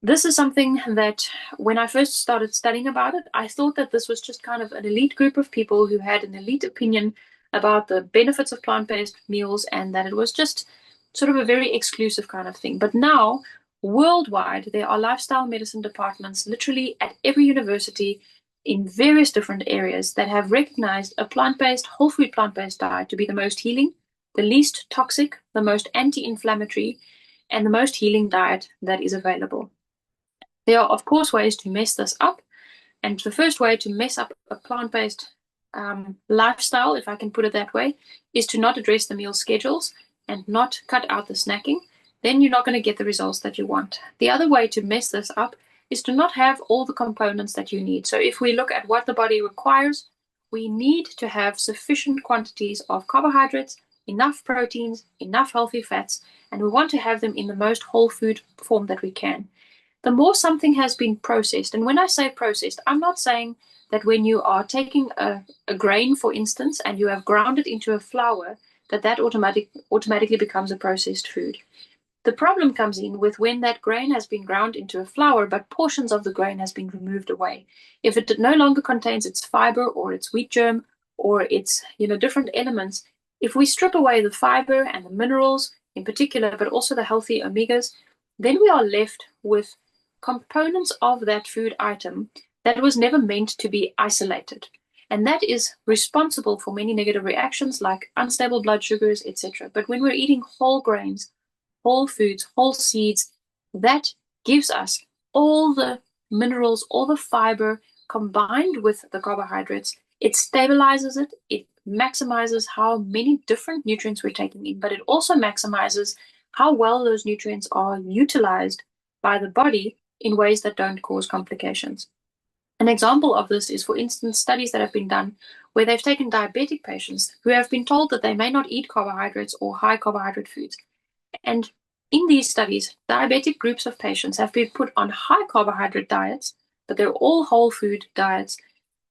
This is something that when I first started studying about it, I thought that this was just kind of an elite group of people who had an elite opinion about the benefits of plant-based meals, and that it was just sort of a very exclusive kind of thing. But now, worldwide, there are lifestyle medicine departments literally at every university in various different areas that have recognized a plant-based, whole food plant-based diet to be the most healing, the least toxic, the most anti-inflammatory, and the most healing diet that is available. There are, of course, ways to mess this up. And the first way to mess up a plant-based lifestyle, if I can put it that way, is to not address the meal schedules and not cut out the snacking. Then you're not going to get the results that you want. The other way to mess this up is to not have all the components that you need. So if we look at what the body requires, we need to have sufficient quantities of carbohydrates, enough proteins, enough healthy fats, and we want to have them in the most whole food form that we can. The more something has been processed, and when I say processed, I'm not saying that when you are taking a grain, for instance, and you have ground it into a flour, that automatically becomes a processed food. The problem comes in with when that grain has been ground into a flour, but portions of the grain has been removed away. If it no longer contains its fiber or its wheat germ or its different elements, if we strip away the fiber and the minerals in particular, but also the healthy omegas, then we are left with components of that food item that was never meant to be isolated. And that is responsible for many negative reactions like unstable blood sugars, etc. But when we're eating whole grains, whole foods, whole seeds, that gives us all the minerals, all the fiber combined with the carbohydrates. It stabilizes it. It maximizes how many different nutrients we're taking in, but it also maximizes how well those nutrients are utilized by the body in ways that don't cause complications. An example of this is, for instance, studies that have been done where they've taken diabetic patients who have been told that they may not eat carbohydrates or high carbohydrate foods. And in these studies, diabetic groups of patients have been put on high carbohydrate diets, but they're all whole food diets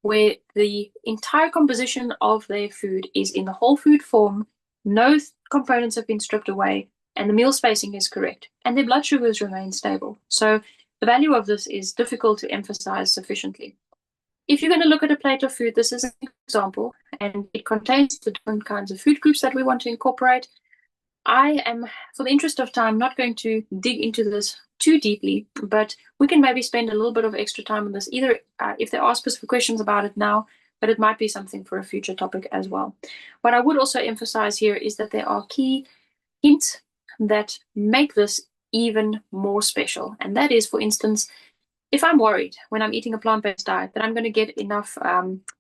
where the entire composition of their food is in the whole food form, no components have been stripped away, and the meal spacing is correct, and their blood sugars remain stable. So the value of this is difficult to emphasize sufficiently. If you're going to look at a plate of food, this is an example, and it contains the different kinds of food groups that we want to incorporate. I am, for the interest of time, not going to dig into this too deeply, but we can maybe spend a little bit of extra time on this, either if there are specific questions about it now, but it might be something for a future topic as well. What I would also emphasize here is that there are key hints that make this even more special. And that is, for instance, if I'm worried when I'm eating a plant-based diet that I'm going to get enough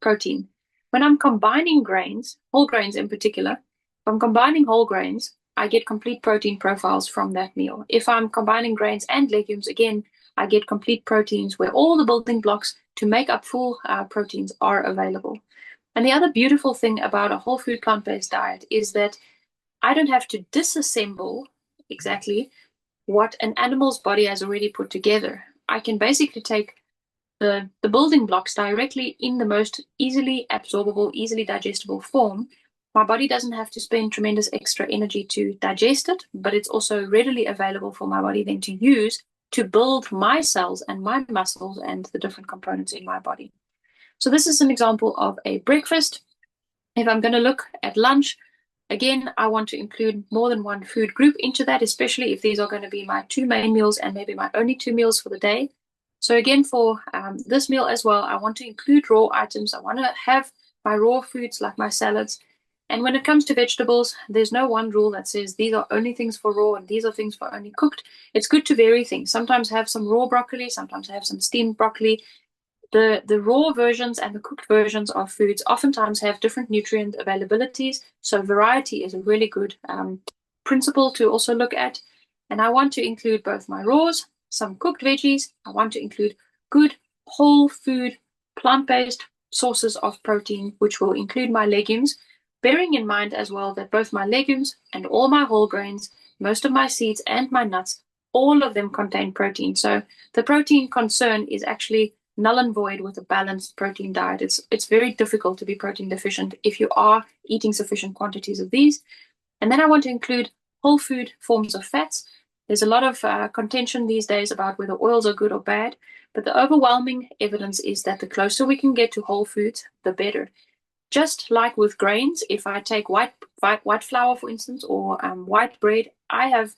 protein, when I'm combining grains, whole grains in particular, if I'm combining whole grains, I get complete protein profiles from that meal. If I'm combining grains and legumes, again, I get complete proteins where all the building blocks to make up full proteins are available. And the other beautiful thing about a whole food plant-based diet is that I don't have to disassemble exactly what an animal's body has already put together. I can basically take the building blocks directly in the most easily absorbable, easily digestible form. My body doesn't have to spend tremendous extra energy to digest it, but it's also readily available for my body then to use to build my cells and my muscles and the different components in my body. So this is an example of a breakfast. If I'm going to look at lunch, again, I want to include more than one food group into that, especially if these are going to be my two main meals and maybe my only two meals for the day. So again, for this meal as well, I want to include raw items. I want to have my raw foods like my salads. And when it comes to vegetables, there's no one rule that says these are only things for raw and these are things for only cooked. It's good to vary things. Sometimes have some raw broccoli, sometimes have some steamed broccoli. The raw versions and the cooked versions of foods oftentimes have different nutrient availabilities. So variety is a really good principle to also look at. And I want to include both my raws, some cooked veggies. I want to include good whole food, plant-based sources of protein, which will include my legumes, bearing in mind as well that both my legumes and all my whole grains, most of my seeds and my nuts all of them contain protein. So the protein concern is actually null and void with a balanced protein diet. It's very difficult to be protein deficient if you are eating sufficient quantities of these. And then I want to include whole food forms of fats. There's a lot of contention these days about whether oils are good or bad, but the overwhelming evidence is that the closer we can get to whole foods, the better. Just like with grains, if I take white flour, for instance, or white bread, I've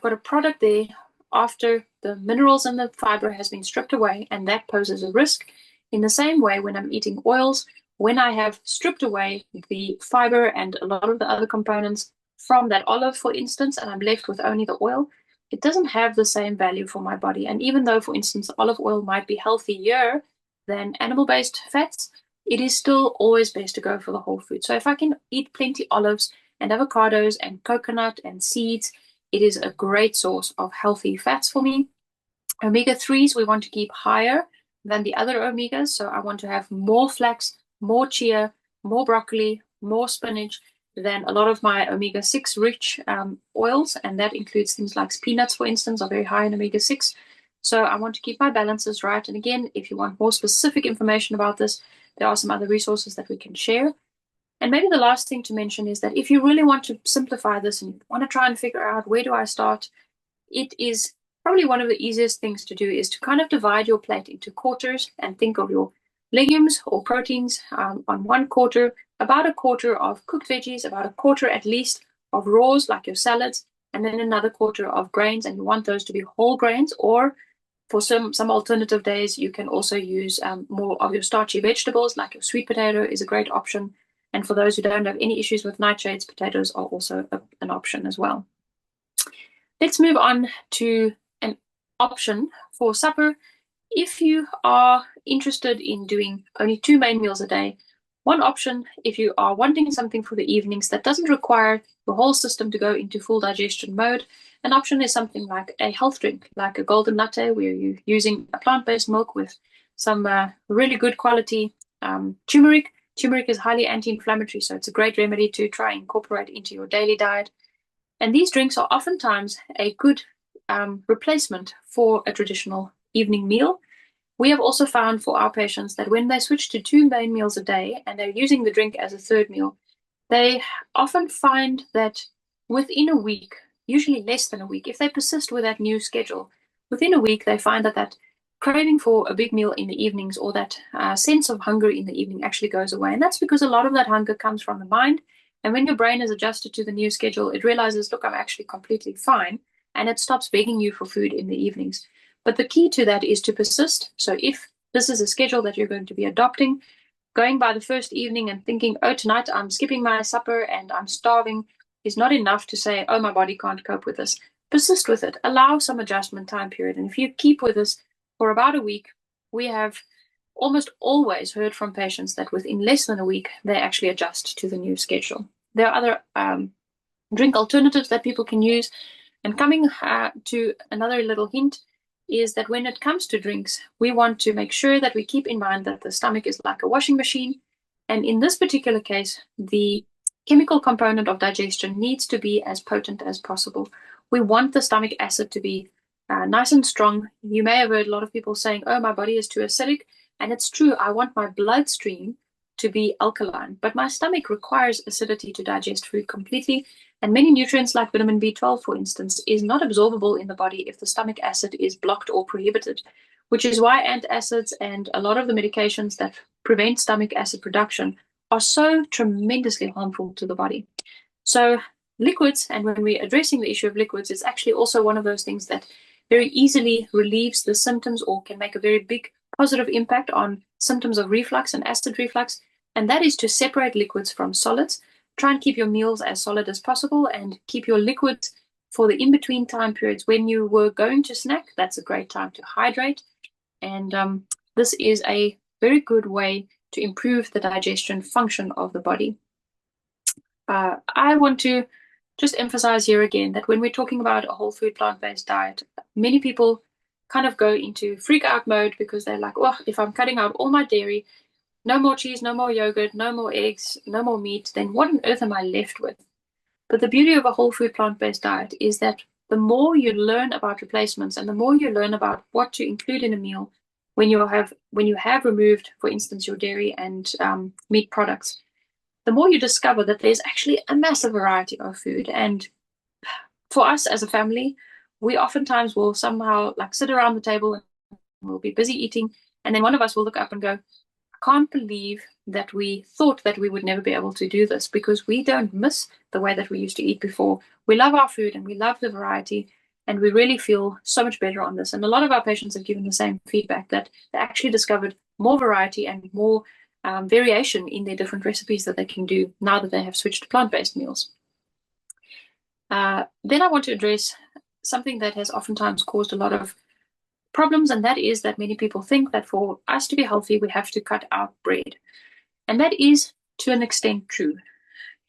got a product there after the minerals and the fiber has been stripped away, and that poses a risk. In the same way, when I'm eating oils, when I have stripped away the fiber and a lot of the other components from that olive, for instance, and I'm left with only the oil, it doesn't have the same value for my body. And even though, for instance, olive oil might be healthier than animal-based fats, it is still always best to go for the whole food. So if I can eat plenty olives and avocados and coconut and seeds, it is a great source of healthy fats for me. Omega-3s we want to keep higher than the other omegas. So I want to have more flax, more chia, more broccoli, more spinach than a lot of my omega-6 rich oils. And that includes things like peanuts, for instance, are very high in omega-6. So I want to keep my balances right. And again, if you want more specific information about this, there are some other resources that we can share. And maybe the last thing to mention is that if you really want to simplify this and want to try and figure out where do I start, it is probably one of the easiest things to do is to kind of divide your plate into quarters and think of your legumes or proteins on one quarter, about a quarter of cooked veggies, about a quarter at least of raws like your salads, and then another quarter of grains. And you want those to be whole grains, or for some alternative days, you can also use more of your starchy vegetables, like your sweet potato is a great option. And for those who don't have any issues with nightshades, potatoes are also an option as well. Let's move on to an option for supper. If you are interested in doing only 2 main meals a day, one option, if you are wanting something for the evenings that doesn't require the whole system to go into full digestion mode, an option is something like a health drink, like a golden latte, where you're using a plant-based milk with some really good quality turmeric. Turmeric is highly anti-inflammatory, so it's a great remedy to try and incorporate into your daily diet. And these drinks are oftentimes a good replacement for a traditional evening meal. We have also found for our patients that when they switch to 2 main meals a day and they're using the drink as a third meal, they often find that within a week, usually less than a week, if they persist with that new schedule, within a week they find that that craving for a big meal in the evenings, or that sense of hunger in the evening, actually goes away. And that's because a lot of that hunger comes from the mind. And when your brain is adjusted to the new schedule, it realizes, look, I'm actually completely fine. And it stops begging you for food in the evenings. But the key to that is to persist. So if this is a schedule that you're going to be adopting, going by the first evening and thinking, oh, tonight I'm skipping my supper and I'm starving, is not enough to say, oh, my body can't cope with this. Persist with it. Allow some adjustment time period. And if you keep with this for about a week, we have almost always heard from patients that within less than a week, they actually adjust to the new schedule. There are other drink alternatives that people can use. And coming to another little hint is that when it comes to drinks, we want to make sure that we keep in mind that the stomach is like a washing machine. And in this particular case, the chemical component of digestion needs to be as potent as possible. We want the stomach acid to be nice and strong. You may have heard a lot of people saying, oh, my body is too acidic. And it's true, I want my bloodstream to be alkaline, but my stomach requires acidity to digest food completely. And many nutrients like vitamin B12, for instance, is not absorbable in the body if the stomach acid is blocked or prohibited, which is why antacids and a lot of the medications that prevent stomach acid production are so tremendously harmful to the body. So liquids, and when we're addressing the issue of liquids, it's actually also one of those things that very easily relieves the symptoms or can make a very big positive impact on symptoms of reflux and acid reflux, and that is to separate liquids from solids. Try and keep your meals as solid as possible and keep your liquids for the in-between time periods when you were going to snack. That's a great time to hydrate. And this is a very good way to improve the digestion function of the body. I want to just emphasize here again that when we're talking about a whole food plant-based diet, many people kind of go into freak out mode because they're like, oh, if I'm cutting out all my dairy, no more cheese, no more yogurt, no more eggs, no more meat, then what on earth am I left with? But the beauty of a whole food plant-based diet is that the more you learn about replacements and the more you learn about what to include in a meal when you have removed, for instance, your dairy and meat products, the more you discover that there's actually a massive variety of food. And for us as a family, we oftentimes will somehow like sit around the table and we'll be busy eating, and then one of us will look up and go, I can't believe that we thought that we would never be able to do this, because we don't miss the way that we used to eat before. We love our food and we love the variety, and we really feel so much better on this. And a lot of our patients have given the same feedback, that they actually discovered more variety and more variation in their different recipes that they can do now that they have switched to plant-based meals. Then I want to address something that has oftentimes caused a lot of problems, and that is that many people think that for us to be healthy, we have to cut out bread. And that is to an extent true,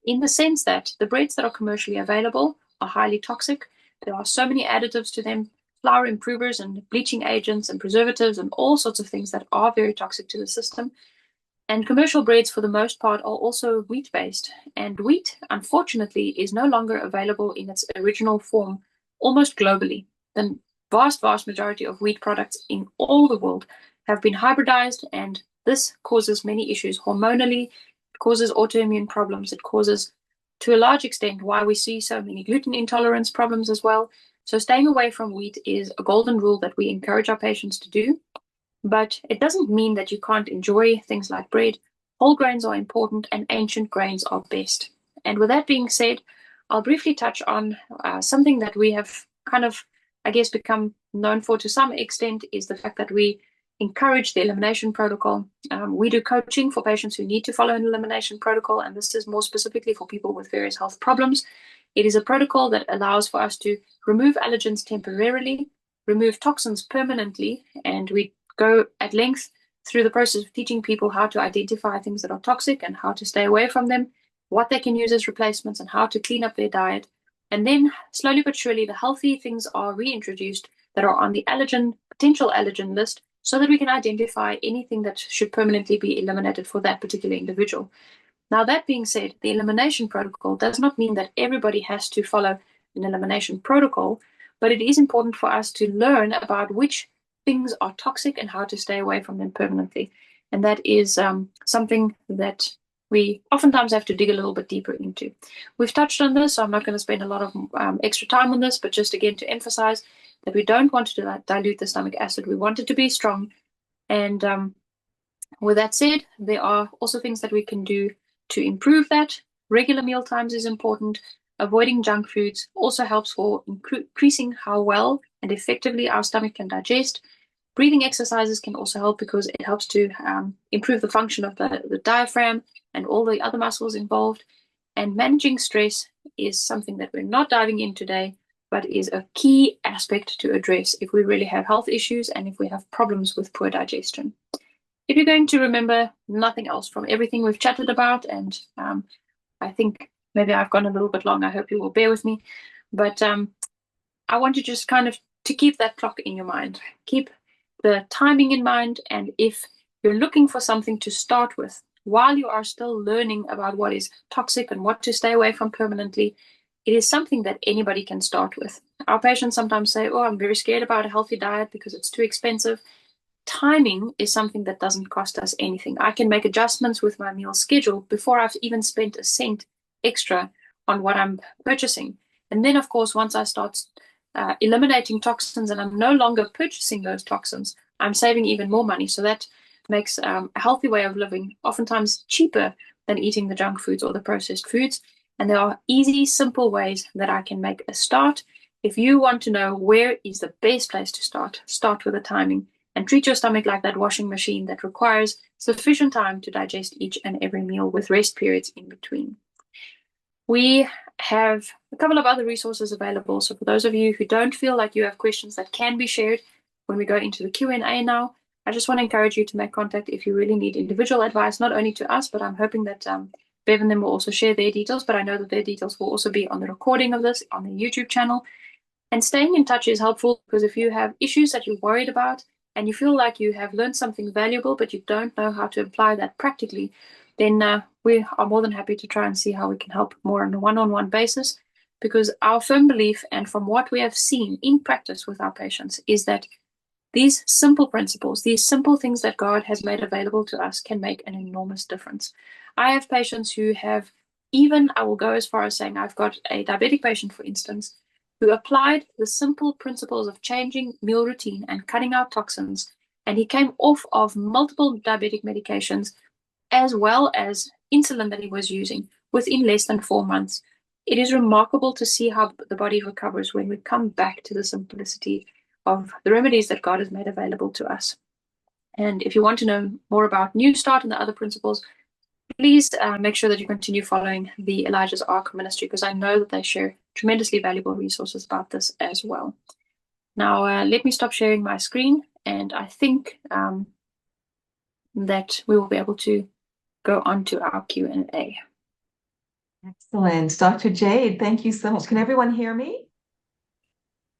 in the sense that the breads that are commercially available are highly toxic. There are so many additives to them, flour improvers and bleaching agents and preservatives and all sorts of things that are very toxic to the system. And commercial breads, for the most part, are also wheat-based. And wheat, unfortunately, is no longer available in its original form almost globally. The vast majority of wheat products in all the world have been hybridized, and this causes many issues hormonally. It causes autoimmune problems. It causes, to a large extent, why we see so many gluten intolerance problems as well. So staying away from wheat is a golden rule that we encourage our patients to do. But it doesn't mean that you can't enjoy things like bread. Whole grains are important and ancient grains are best. And with that being said, I'll briefly touch on something that we have kind of, I guess, become known for to some extent, is the fact that we encourage the elimination protocol. We do coaching for patients who need to follow an elimination protocol, and this is more specifically for people with various health problems. It is a protocol that allows for us to remove allergens temporarily, remove toxins permanently, and we go at length through the process of teaching people how to identify things that are toxic and how to stay away from them, what they can use as replacements, and how to clean up their diet. And then slowly but surely, the healthy things are reintroduced that are on the potential allergen list, so that we can identify anything that should permanently be eliminated for that particular individual. Now, that being said, the elimination protocol does not mean that everybody has to follow an elimination protocol, but it is important for us to learn about which things are toxic and how to stay away from them permanently. And that is something that we oftentimes have to dig a little bit deeper into. We've touched on this, so I'm not going to spend a lot of extra time on this, but just again to emphasize that we don't want to dilute the stomach acid. We want it to be strong. And with that said, there are also things that we can do to improve that. Regular meal times is important. Avoiding junk foods also helps for increasing how well and effectively our stomach can digest. Breathing exercises can also help, because it helps to improve the function of the diaphragm and all the other muscles involved. And managing stress is something that we're not diving in today, but is a key aspect to address if we really have health issues and if we have problems with poor digestion. If you're going to remember nothing else from everything we've chatted about, and I think maybe I've gone a little bit long, I hope you will bear with me, but I want you just kind of to keep that clock in your mind. Keep the timing in mind, and if you're looking for something to start with while you are still learning about what is toxic and what to stay away from permanently, it is something that anybody can start with. Our patients sometimes say, oh, I'm very scared about a healthy diet because it's too expensive. Timing is something that doesn't cost us anything. I can make adjustments with my meal schedule before I've even spent a cent extra on what I'm purchasing. And then, of course, once I start eliminating toxins and I'm no longer purchasing those toxins, I'm saving even more money. So that makes a healthy way of living oftentimes cheaper than eating the junk foods or the processed foods. And there are easy, simple ways that I can make a start. If you want to know where is the best place to start with the timing, and treat your stomach like that washing machine that requires sufficient time to digest each and every meal with rest periods in between. We have a couple of other resources available. So for those of you who don't feel like you have questions that can be shared when we go into the Q&A now, I just want to encourage you to make contact if you really need individual advice, not only to us, but I'm hoping that Bev and them will also share their details, but I know that their details will also be on the recording of this on the YouTube channel. And staying in touch is helpful, because if you have issues that you're worried about and you feel like you have learned something valuable, but you don't know how to apply that practically, then we are more than happy to try and see how we can help more on a one-on-one basis. because our firm belief, and from what we have seen in practice with our patients, is that these simple principles, these simple things that God has made available to us, can make an enormous difference. I have patients who have, even, I will go as far as saying, I've got a diabetic patient, for instance, who applied the simple principles of changing meal routine and cutting out toxins, and he came off of multiple diabetic medications as well as insulin that he was using within less than 4 months. It is remarkable to see how the body recovers when we come back to the simplicity of the remedies that God has made available to us. And if you want to know more about New Start and the other principles, please make sure that you continue following the Elijah's Ark ministry, because I know that they share tremendously valuable resources about this as well. Now, let me stop sharing my screen, and I think that we will be able to go on to our Q&A. Excellent. Dr. Jade, thank you so much. Can everyone hear me?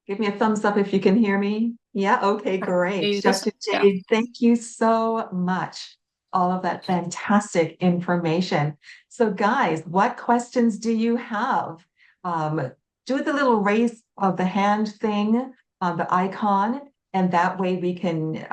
Give me a thumbs up if you can hear me. Yeah, okay, great. Dr. Jade, thank you so much. All of that fantastic information. So guys, what questions do you have? Do the little raise of the hand thing on the icon, and that way we can,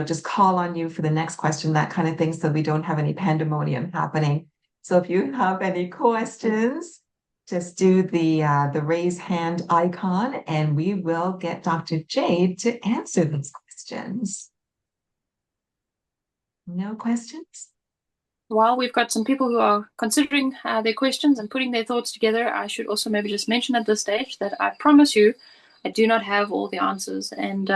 just call on you for the next question, that kind of thing, so we don't have any pandemonium happening. So if you have any questions, just do the raise hand icon, and we will get Dr. Jade to answer those questions. No questions? While we've got some people who are considering their questions and putting their thoughts together, I should also maybe just mention at this stage that I promise you, I do not have all the answers. And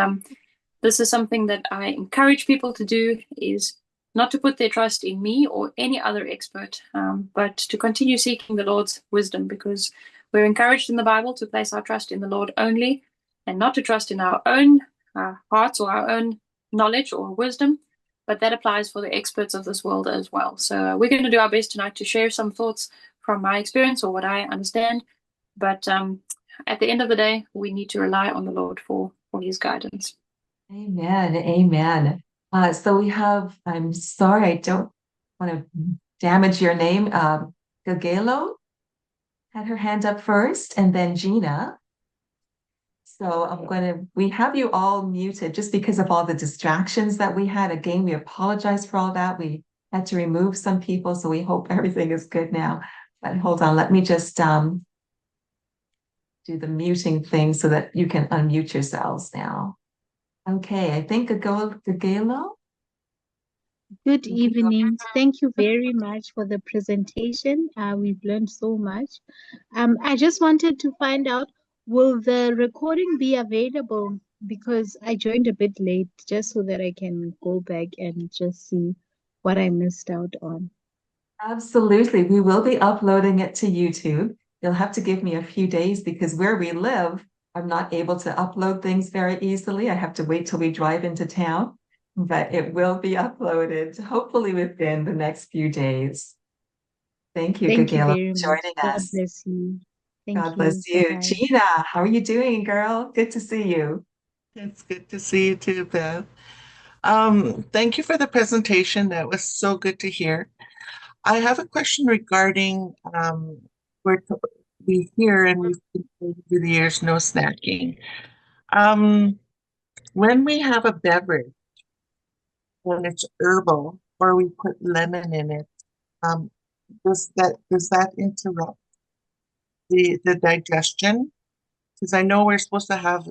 this is something that I encourage people to do, is not to put their trust in me or any other expert, but to continue seeking the Lord's wisdom, because we're encouraged in the Bible to place our trust in the Lord only, and not to trust in our own hearts or our own knowledge or wisdom. But that applies for the experts of this world as well. So we're going to do our best tonight to share some thoughts from my experience or what I understand. But at the end of the day, we need to rely on the Lord for his guidance. Amen. Amen. So we have, I'm sorry, I don't want to damage your name. Gagelo had her hand up first, and then Gina. So we have you all muted just because of all the distractions that we had. Again, we apologize for all that. We had to remove some people, so we hope everything is good now. But hold on, let me just do the muting thing so that you can unmute yourselves now. Okay, I think Gagelo. Good evening. Thank you very much for the presentation. We've learned so much. I just wanted to find out, will the recording be available? Because I joined a bit late, just so that I can go back and just see what I missed out on. Absolutely. We will be uploading it to YouTube. You'll have to give me a few days, because where we live, I'm not able to upload things very easily. I have to wait till we drive into town, but it will be uploaded hopefully within the next few days. Thank you, Gagela, for joining us. God bless you. God bless you. Bye-bye. Gina, how are you doing, girl? Good to see you. It's good to see you too, Bev. Thank you for the presentation. That was so good to hear. I have a question regarding we hear and we've been told over the years, no snacking. When we have a beverage, when it's herbal or we put lemon in it, does that interrupt the digestion? Because I know we're supposed to have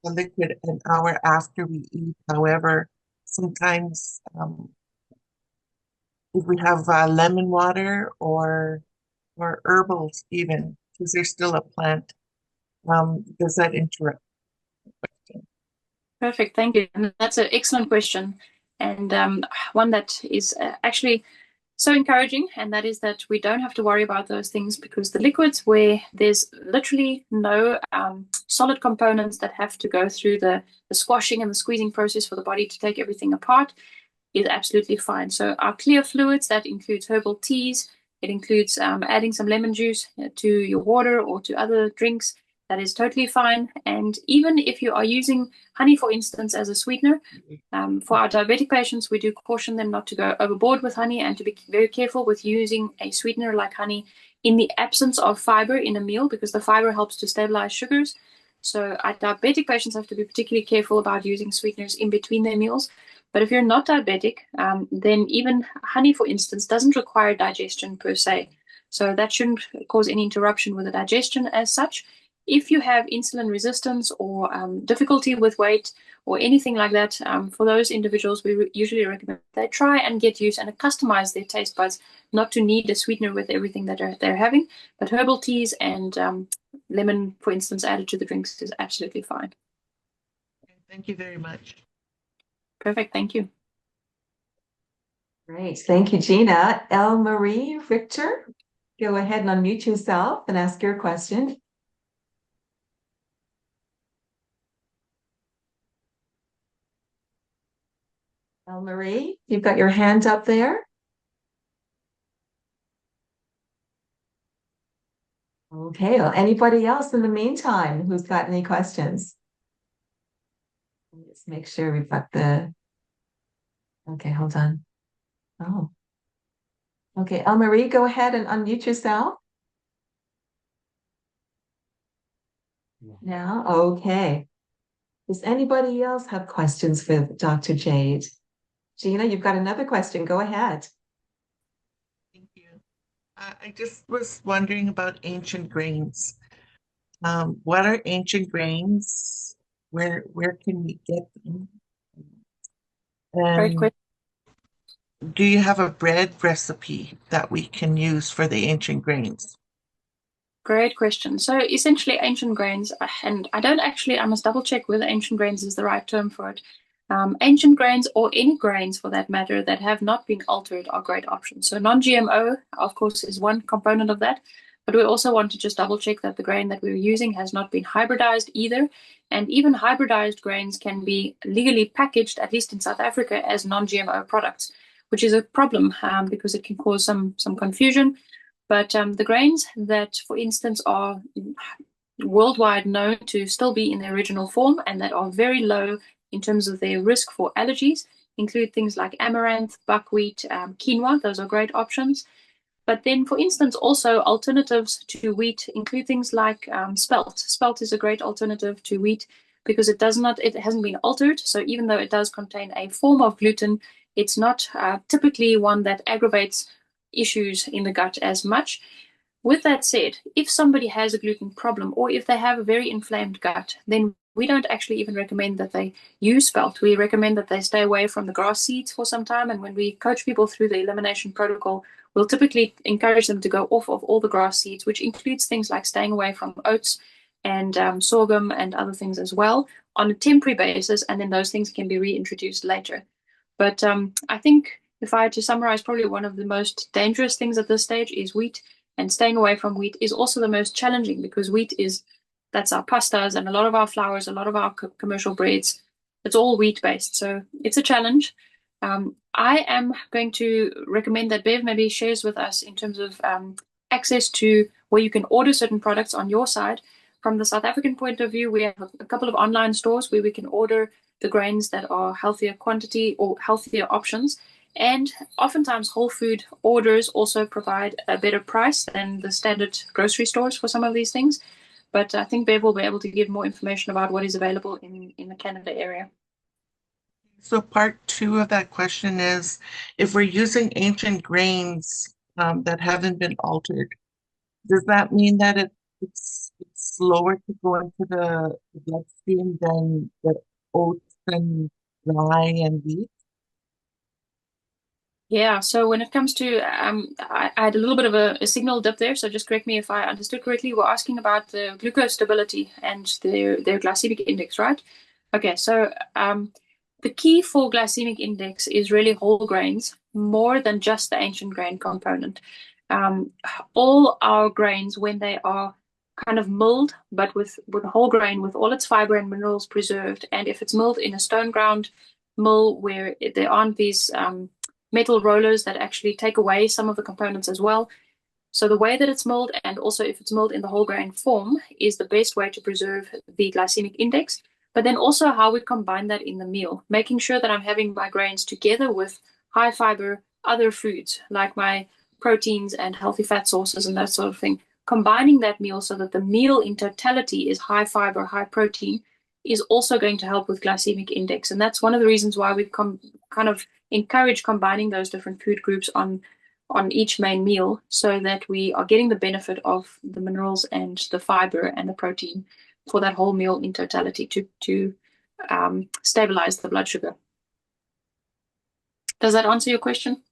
a liquid an hour after we eat. However, sometimes if we have lemon water or herbals even, because there's still a plant, does that interrupt? Perfect, thank you. And that's an excellent question, and one that is actually so encouraging, and that is that we don't have to worry about those things, because the liquids where there's literally no solid components that have to go through the squashing and the squeezing process for the body to take everything apart is absolutely fine. So our clear fluids, that includes herbal teas, it includes adding some lemon juice to your water or to other drinks, that is totally fine. And even if you are using honey, for instance, as a sweetener, for our diabetic patients, we do caution them not to go overboard with honey and to be very careful with using a sweetener like honey in the absence of fiber in a meal, because the fiber helps to stabilize sugars. So diabetic patients have to be particularly careful about using sweeteners in between their meals. But if you're not diabetic, then even honey, for instance, doesn't require digestion per se. So that shouldn't cause any interruption with the digestion as such. If you have insulin resistance or difficulty with weight or anything like that, for those individuals, we usually recommend they try and get used and customize their taste buds, not to need a sweetener with everything that they're having, but herbal teas and lemon, for instance, added to the drinks is absolutely fine. Thank you very much. Perfect. Thank you. Great. Thank you, Gina. Marie Richter, go ahead and unmute yourself and ask your question. Marie, you've got your hand up there. Okay, well, anybody else in the meantime who's got any questions? Let's make sure we've got the... Okay, hold on. Oh. Okay, Marie, go ahead and unmute yourself. Now, okay. Does anybody else have questions for Dr. Jade? Gina, you've got another question. Go ahead. Thank you. I just was wondering about ancient grains. What are ancient grains? Where can we get them? Great And question. do you have a bread recipe that we can use for the ancient grains? Great question. So essentially ancient grains, and I must double check whether ancient grains is the right term for it. Ancient grains, or any grains for that matter, that have not been altered are great options. So non-GMO, of course, is one component of that. But we also want to just double check that the grain that we're using has not been hybridized either. And even hybridized grains can be legally packaged, at least in South Africa, as non-GMO products, which is a problem because it can cause some confusion. But the grains that, for instance, are worldwide known to still be in the original form and that are very low in terms of their risk for allergies include things like amaranth, buckwheat, quinoa. Those are great options. But then, for instance, also alternatives to wheat include things like spelt. Spelt is a great alternative to wheat because it hasn't been altered. So even though it does contain a form of gluten, it's not typically one that aggravates issues in the gut as much. With that said, if somebody has a gluten problem or if they have a very inflamed gut, then we don't actually even recommend that they use spelt. We recommend that they stay away from the grass seeds for some time. And when we coach people through the elimination protocol, we'll typically encourage them to go off of all the grass seeds, which includes things like staying away from oats and sorghum and other things as well on a temporary basis. And then those things can be reintroduced later. But I think if I had to summarize, probably one of the most dangerous things at this stage is wheat. And staying away from wheat is also the most challenging because that's our pastas and a lot of our flours, a lot of our commercial breads. It's all wheat based. So it's a challenge. I am going to recommend that Bev maybe shares with us in terms of access to where you can order certain products on your side. From the South African point of view, we have a couple of online stores where we can order the grains that are healthier quantity or healthier options. And oftentimes whole food orders also provide a better price than the standard grocery stores for some of these things. But I think Bev will be able to give more information about what is available in the Canada area. So part two of that question is, if we're using ancient grains that haven't been altered, does that mean that it's slower to go into the bloodstream than the oats and rye and wheat? Yeah, so when it comes to, I had a little bit of a signal dip there, so just correct me if I understood correctly. We're asking about the glucose stability and their glycemic index, right? Okay, so the key for glycemic index is really whole grains more than just the ancient grain component. All our grains, when they are kind of milled, but with whole grain, with all its fiber and minerals preserved, and if it's milled in a stone ground mill where there aren't these metal rollers that actually take away some of the components as well. So the way that it's milled, and also if it's milled in the whole grain form, is the best way to preserve the glycemic index. But then also how we combine that in the meal, making sure that I'm having my grains together with high fiber other foods like my proteins and healthy fat sources and that sort of thing. Combining that meal so that the meal in totality is high fiber, high protein, is also going to help with glycemic index. And that's one of the reasons why we've kind of encourage combining those different food groups on each main meal, so that we are getting the benefit of the minerals and the fiber and the protein for that whole meal in totality to stabilize the blood sugar. Does that answer your question?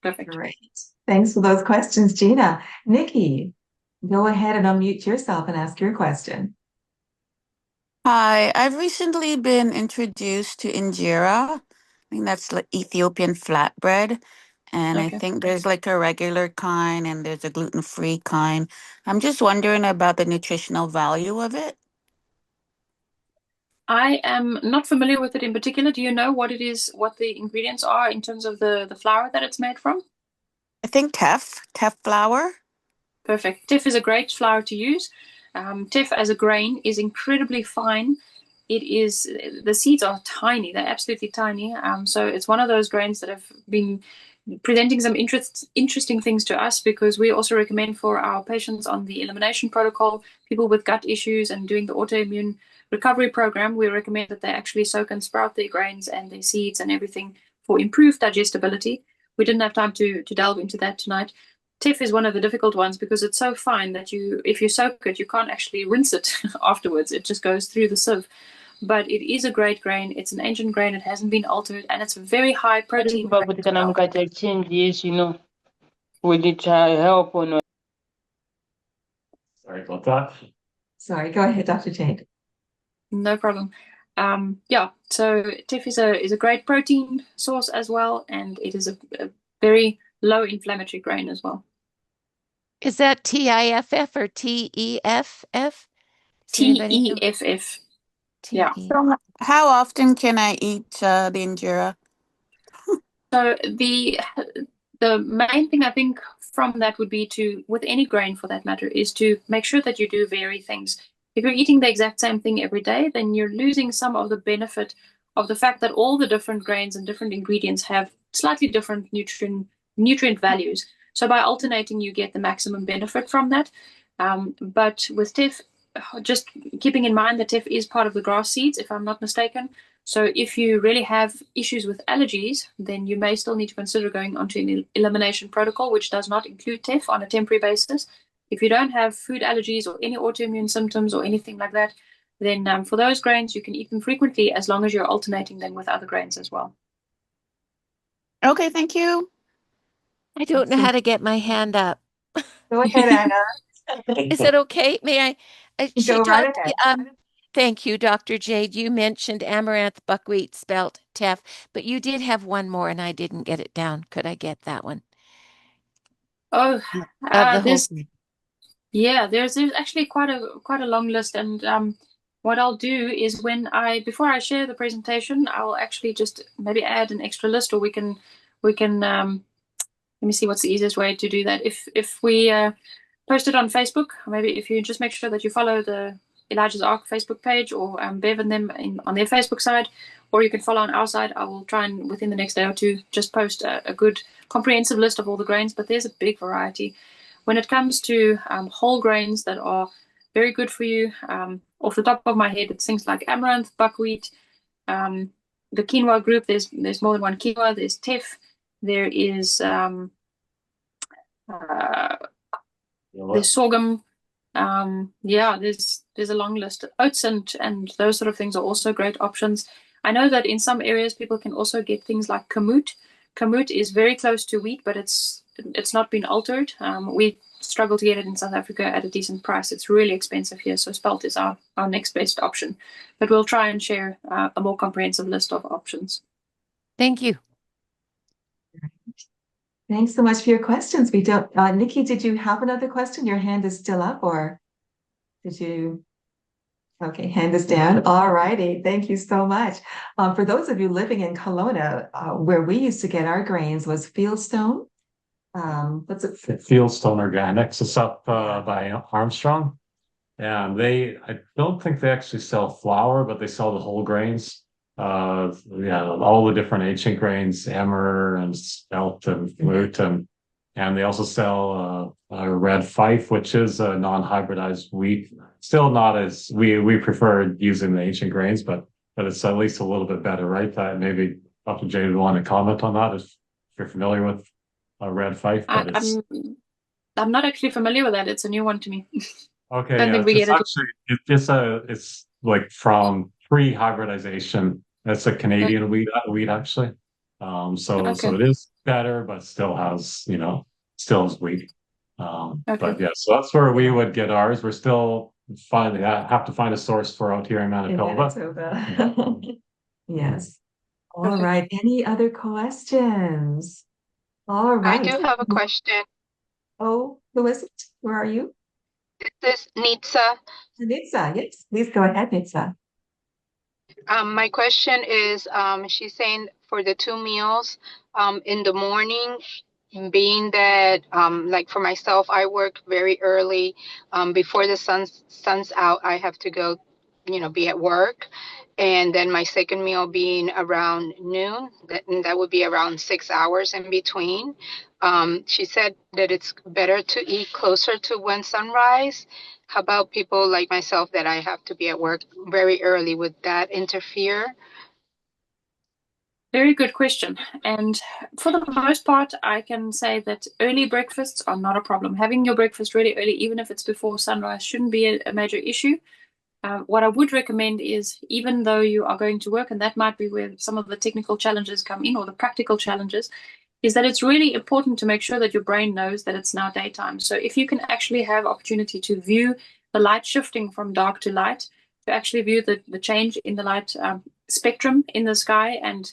Perfect. Great. Thanks for those questions, Gina. Nikki, go ahead and unmute yourself and ask your question. Hi, I've recently been introduced to injera. I think that's like Ethiopian flatbread. And I Okay. think there's like a regular kind and there's a gluten-free kind. I'm just wondering about the nutritional value of it. I am not familiar with it in particular. Do you know what it is, what the ingredients are in terms of the flour that it's made from? I think teff flour. Perfect. Teff is a great flour to use. Teff as a grain is incredibly fine. The seeds are tiny. They're absolutely tiny. So it's one of those grains that have been presenting some interesting things to us, because we also recommend for our patients on the elimination protocol, people with gut issues and doing the autoimmune recovery program, we recommend that they actually soak and sprout their grains and their seeds and everything for improved digestibility. We didn't have time to delve into that tonight. Teff is one of the difficult ones because it's so fine that if you soak it, you can't actually rinse it afterwards. It just goes through the sieve. But it is a great grain. It's an ancient grain. It hasn't been altered, and it's very high protein. Changes, will it help or not? Sorry about that. Sorry, go ahead, Dr. Jade. No problem. Yeah, so teff is a great protein source as well, and it is a very low inflammatory grain as well. Is that TIFF or TEFF? TEFF. Yeah. So how often can I eat the injera? So the main thing I think from that would be to, with any grain for that matter, is to make sure that you do vary things. If you're eating the exact same thing every day, then you're losing some of the benefit of the fact that all the different grains and different ingredients have slightly different nutrient values. So by alternating, you get the maximum benefit from that. But with teff, just keeping in mind that teff is part of the grass seeds, if I'm not mistaken. So if you really have issues with allergies, then you may still need to consider going onto an elimination protocol, which does not include teff on a temporary basis. If you don't have food allergies or any autoimmune symptoms or anything like that, then for those grains, you can eat them frequently as long as you're alternating them with other grains as well. Okay, thank you. I don't know how to get my hand up. Go ahead, Anna. Is it okay? May I? Go right ahead. Thank you, Dr. Jade. You mentioned amaranth, buckwheat, spelt, teff, but you did have one more and I didn't get it down. Could I get that one? Oh, There's there's actually quite a long list, and what I'll do is before I share the presentation, I'll actually just maybe add an extra list, or we can let me see what's the easiest way to do that. If we post it on Facebook, maybe if you just make sure that you follow the Elijah's Ark Facebook page, or Bev and them on their Facebook side, or you can follow on our side. I will try and within the next day or two just post a good comprehensive list of all the grains, but there's a big variety. When it comes to whole grains that are very good for you, off the top of my head, it's things like amaranth, buckwheat, the quinoa group. There's more than one quinoa. There's teff. There is there's sorghum. There's a long list. Oats and those sort of things are also great options. I know that in some areas people can also get things like kamut. Kamut is very close to wheat, but it's not been altered. We struggle to get it in South Africa at a decent price. It's really expensive here, so spelt is our next best option. But we'll try and share a more comprehensive list of options. Thank you. Thanks so much for your questions. Nikki, did you have another question? Your hand is still up, or did you? Okay, hand is down. All righty. Thank you so much. For those of you living in Kelowna, where we used to get our grains was Fieldstone. What's it? Fieldstone Organics. It's up by Armstrong. And I don't think they actually sell flour, but they sell the whole grains. yeah, all the different ancient grains, emmer and spelt and flute, and they also sell red fife, which is a non-hybridized wheat. Still not as we prefer using the ancient grains, but it's at least a little bit better, right? Maybe Dr. Jade would want to comment on that if you're familiar with red fife, but it's I'm not actually familiar with that. It's a new one to me. okay. Don't Yeah, think we it's get it. actually it's like from pre-hybridization. It's a Canadian wheat actually. So Okay. it is better, but still has, still is wheat. Okay. But yeah, so that's where we would get ours. We're still finally have to find a source for out here in In Manitoba. Manitoba. Yes. All Perfect. right. Any other questions? All I right. do have a question. Oh, who is it? Where are you? This is Nitsa. Nitsa. Yes, please go ahead, Nitsa. My question is, she's saying for the two meals, in the morning, being that, like for myself, I work very early. Before the sun's out, I have to go, be at work. And then my second meal being around noon, that would be around 6 hours in between. She said that it's better to eat closer to when sunrise. How about people like myself that I have to be at work very early? Would that interfere? Very good question. And for the most part, I can say that early breakfasts are not a problem. Having your breakfast really early, even if it's before sunrise, shouldn't be a major issue. What I would recommend is, even though you are going to work, and that might be where some of the technical challenges come in, or the practical challenges, is that it's really important to make sure that your brain knows that it's now daytime. So if you can actually have opportunity to view the light shifting from dark to light, to actually view the change in the light spectrum in the sky, and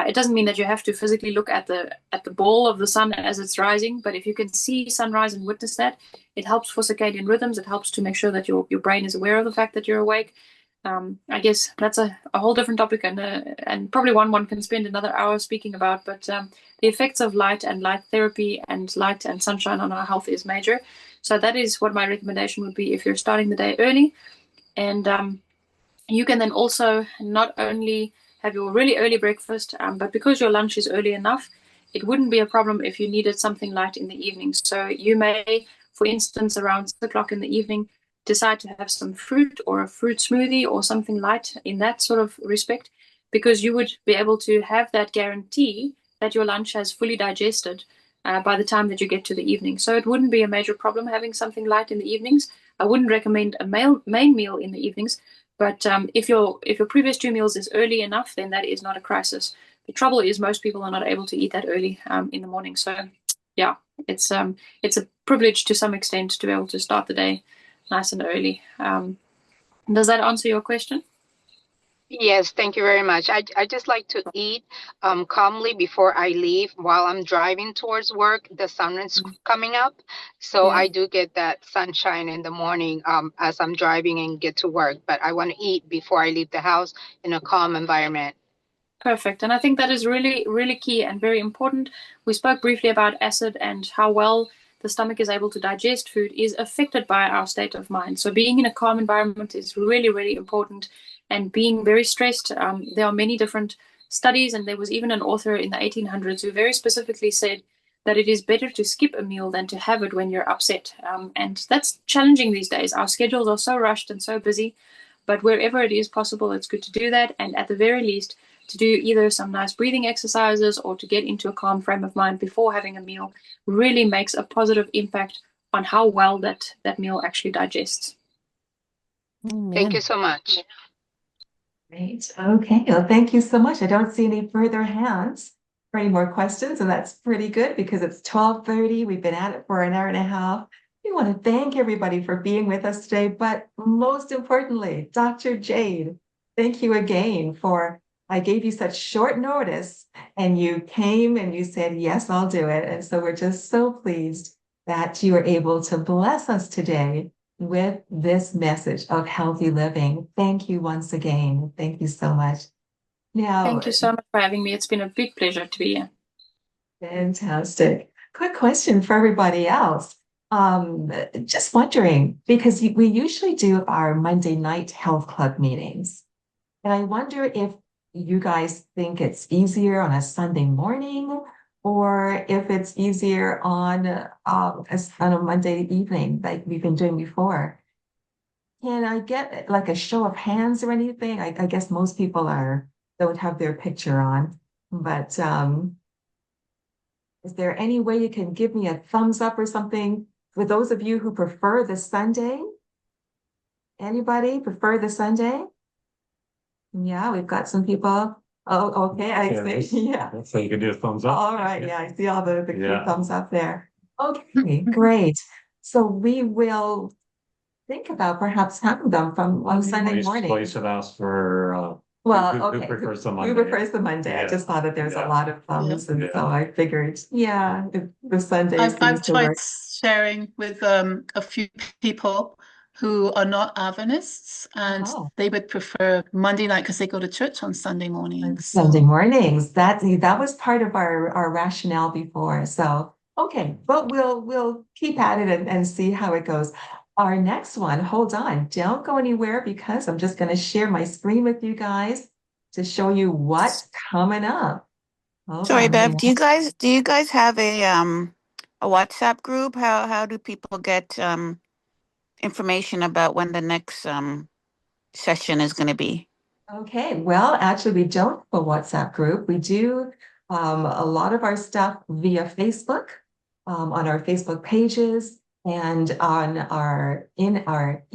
it doesn't mean that you have to physically look at the ball of the sun as it's rising, but if you can see sunrise and witness that, it helps for circadian rhythms. It helps to make sure that your brain is aware of the fact that you're awake. I guess that's a whole different topic, and probably one can spend another hour speaking about. But the effects of light and light therapy and light and sunshine on our health is major. So that is what my recommendation would be if you're starting the day early. And you can then also not only have your really early breakfast, but because your lunch is early enough, it wouldn't be a problem if you needed something light in the evening. So you may, for instance, around 6 o'clock in the evening, decide to have some fruit or a fruit smoothie or something light in that sort of respect, because you would be able to have that guarantee that your lunch has fully digested by the time that you get to the evening. So it wouldn't be a major problem having something light in the evenings. I wouldn't recommend a main meal in the evenings, but if your previous two meals is early enough, then that is not a crisis. The trouble is most people are not able to eat that early in the morning. So yeah, it's a privilege to some extent to be able to start the day nice and early. Does that answer your question? Yes, thank you very much. I just like to eat calmly before I leave. While I'm driving towards work, the sun is coming up. So Yeah. I do get that sunshine in the morning as I'm driving and get to work. But I want to eat before I leave the house in a calm environment. Perfect. And I think that is really, really key and very important. We spoke briefly about acid and how well the stomach is able to digest food is affected by our state of mind. So being in a calm environment is really, really important. And being very stressed, there are many different studies, and there was even an author in the 1800s who very specifically said that it is better to skip a meal than to have it when you're upset. And that's challenging these days. Our schedules are so rushed and so busy, but wherever it is possible, it's good to do that. And at the very least, to do either some nice breathing exercises or to get into a calm frame of mind before having a meal really makes a positive impact on how well that meal actually digests. Thank you so much. Great. Okay. Well, thank you so much. I don't see any further hands for any more questions, and that's pretty good because it's 12:30. We've been at it for an hour and a half. We want to thank everybody for being with us today, but most importantly, Dr. Jade, thank you again for I gave you such short notice and you came and you said, yes, I'll do it. And so we're just so pleased that you were able to bless us today with this message of healthy living. Thank you once again. Thank you so much. Now, Thank you so much for having me. It's been a big pleasure to be here. fantastic. Quick question for everybody else. Just wondering, because we usually do our Monday night health club meetings. And I wonder if you guys think it's easier on a Sunday morning, or if it's easier on on a Monday evening like we've been doing before. Can I get like a show of hands or anything? I guess most people don't have their picture on, but is there any way you can give me a thumbs up or something for those of you who prefer the Sunday? Anybody prefer the Sunday? Yeah, we've got some people. Oh, okay, I see. Yeah. So you can do a thumbs up. All right. Yeah, I see all the cute Yeah. thumbs up there. Okay, great. So we will think about perhaps having them from on Sunday Well, you morning. should ask for Well, who okay. prefers the Who Monday. prefers the Monday? I Yeah. just thought that there's a Yeah. lot of thumbs, and Yeah. so I figured, yeah, the Sunday seems I've to tried work. sharing with a few people who are not Adventists, and Oh. they would prefer Monday night because they go to church on Sunday mornings. Sunday mornings. That was part of our rationale before. So okay, but we'll keep at it and see how it goes. Our next one, hold on, don't go anywhere because I'm just going to share my screen with you guys to show you what's coming up. Hold Sorry, on. Bev, do you guys have a WhatsApp group? How do people get information about when the next session is going to be? Okay, well, actually, we don't have a WhatsApp group. We do a lot of our stuff via Facebook, on our Facebook pages, and in our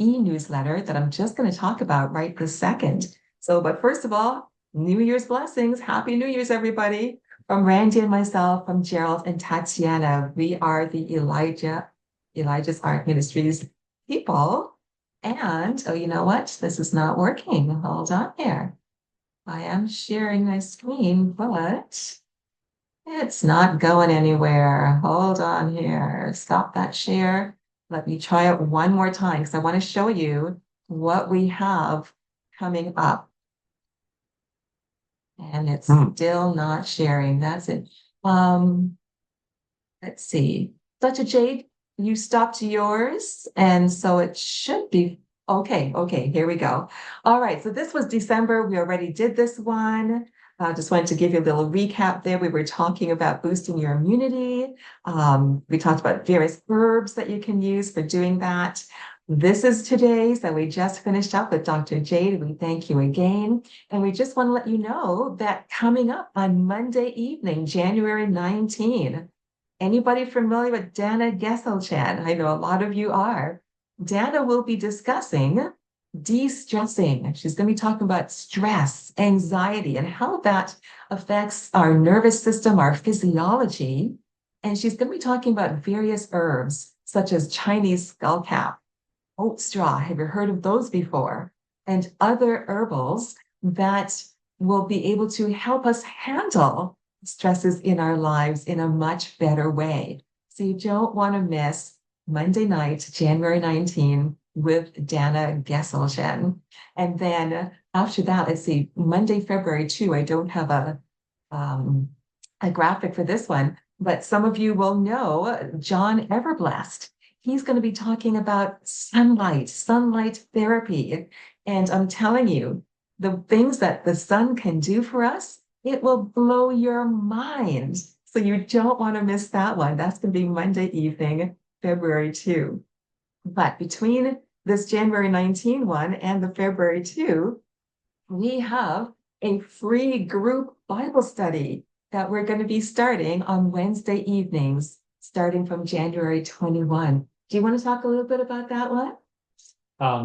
e-newsletter that I'm just going to talk about right this second. So, but first of all, New Year's blessings. Happy New Year's, everybody. From Randy and myself, from Gerald and Tatiana, we are the Elijah's Art Ministries people. And, oh, you know what? This is not working. Hold on here. I am sharing my screen, but it's not going anywhere. Hold on here. Stop that share. Let me try it one more time because I want to show you what we have coming up. And it's still not sharing. That's it. Let's see. Dr. Jade, you stopped yours, and so it should be okay. Okay, here we go. All right, so this was December. We already did this one. Just wanted to give you a little recap there. We were talking about boosting your immunity. We talked about various herbs that you can use for doing that. This is today's that we just finished up with Dr. Jade. We thank you again. And we just want to let you know that coming up on Monday evening, January 19, anybody familiar with Dana Gesselchan? I know a lot of you are. Dana will be discussing de-stressing. She's going to be talking about stress, anxiety, and how that affects our nervous system, our physiology. And she's going to be talking about various herbs, such as Chinese skullcap, oat straw. Have you heard of those before? And other herbals that will be able to help us handle stresses in our lives in a much better way. So you don't want to miss Monday night, January 19, with Dana Gesselchen. And then after that, let's see, Monday, February 2, I don't have a graphic for this one, but some of you will know John Everblest. He's going to be talking about sunlight therapy. And I'm telling you, the things that the sun can do for us, it will blow your mind. So you don't want to miss that one. That's going to be Monday evening, February 2. But between this January 19 one and the February 2, we have a free group Bible study that we're going to be starting on Wednesday evenings, starting from January 21. Do you want to talk a little bit about that one?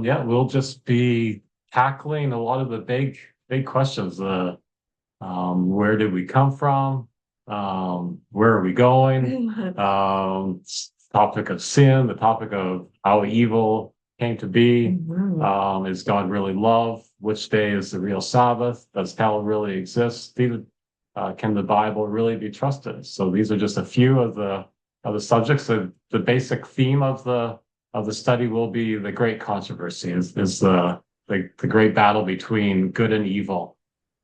Yeah, we'll just be tackling a lot of the big questions. Where did we come from? Where are we going? Topic of sin, the topic of how evil came to be. Is God really love? Which day is the real Sabbath? Does hell really exist? Can the Bible really be trusted? So these are just a few of the subjects. The basic theme of the study will be the great controversy, is the great battle between good and evil.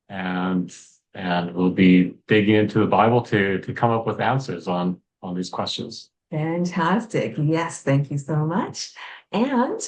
And we'll be digging into the Bible to come up with answers on these questions. Fantastic. Yes, thank you so much. And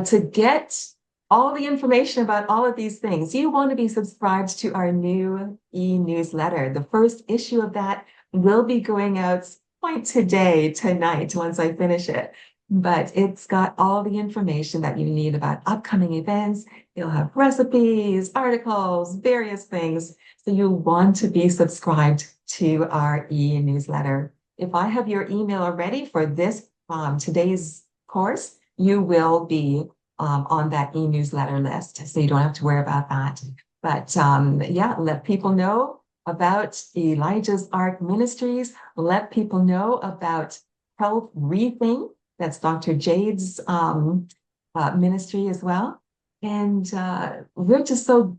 to get all the information about all of these things, you want to be subscribed to our new e-newsletter. The first issue of that will be going out quite tonight, once I finish it. But it's got all the information that you need about upcoming events. It'll have recipes, articles, various things. So you want to be subscribed to our e-newsletter. If I have your email already for this today's course, you will be on that e-newsletter list. So you don't have to worry about that. But yeah, let people know about Elijah's Ark Ministries. Let people know about Health Rethink. That's Dr. Jade's ministry as well. And we're just so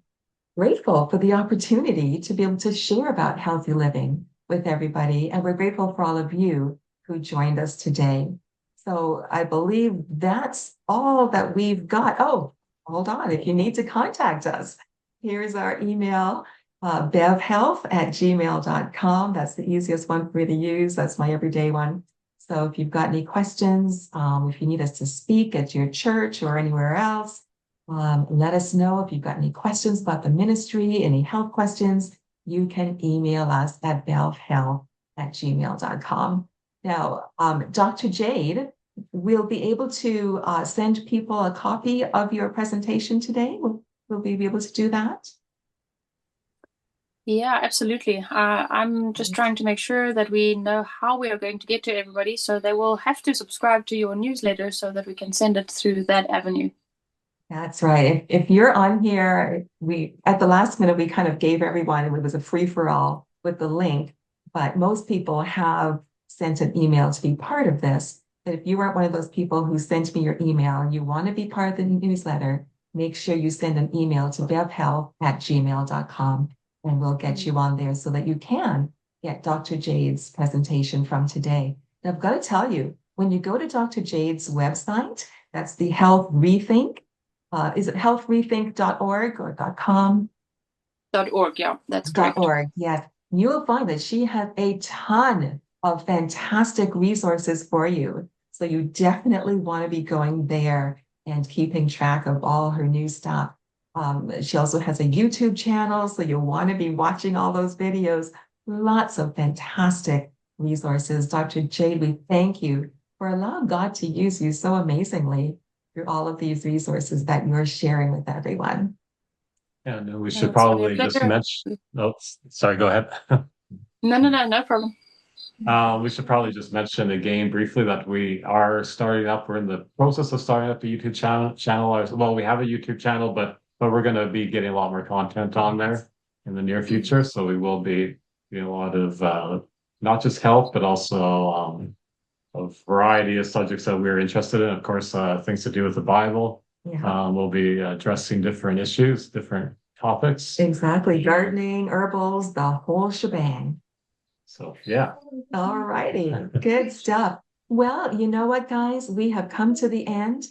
grateful for the opportunity to be able to share about healthy living with everybody. And we're grateful for all of you who joined us today. So I believe that's all that we've got. Oh, hold on. If you need to contact us, here's our email, bevhealth@gmail.com. That's the easiest one for me to use. That's my everyday one. So if you've got any questions, if you need us to speak at your church or anywhere else, let us know. If you've got any questions about the ministry, any health questions, you can email us at bevhealth@gmail.com. Now, Dr. Jade will be able to send people a copy of your presentation today. Will we be able to do that? Yeah, absolutely. I'm just trying to make sure that we know how we are going to get to everybody. So they will have to subscribe to your newsletter so that we can send it through that avenue. That's right. If you're on here, at the last minute, we kind of gave everyone, it was a free-for-all with the link, but most people have sent an email to be part of this. But if you aren't one of those people who sent me your email and you want to be part of the newsletter, make sure you send an email to bevhealth@gmail.com and we'll get you on there so that you can get Dr. Jade's presentation from today. Now, I've got to tell you, when you go to Dr. Jade's website, that's the Health Rethink. Is it healthrethink.org or .com? .org, yeah, that's correct. .org, yes. You will find that she has a ton of fantastic resources for you. So you definitely want to be going there and keeping track of all her new stuff. She also has a YouTube channel, so you'll want to be watching all those videos. Lots of fantastic resources. Dr. Jade, we thank you for allowing God to use you so amazingly through all of these resources that you're sharing with everyone. Yeah, no, we should probably just mention. Oh, sorry, go ahead. No problem. We should probably just mention again briefly that we are starting up. We're in the process of starting up a YouTube channel. Well, we have a YouTube channel, but we're going to be getting a lot more content on there in the near future. So we will be doing a lot of not just health, but also a variety of subjects that we're interested in. Of course, things to do with the Bible. Yeah. We'll be addressing different issues, different topics. Exactly. Gardening, herbals, the whole shebang. So, yeah. All righty. Good stuff. Well, you know what, guys? We have come to the end.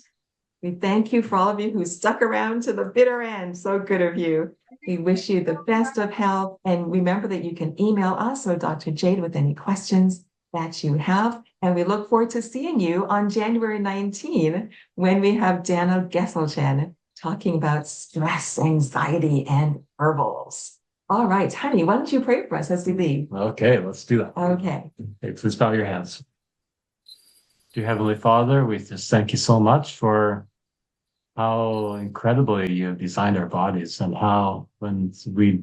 We thank you for all of you who stuck around to the bitter end. So good of you. We wish you the best of health. And remember that you can email us or Dr. Jade with any questions that you have. And we look forward to seeing you on January 19 when we have Daniel Gesselchen talking about stress, anxiety, and herbals. All right, honey, why don't you pray for us as we leave? Okay, let's do that. Okay. Okay, please bow your hands. Dear Heavenly Father, we just thank you so much for how incredibly you have designed our bodies and how when we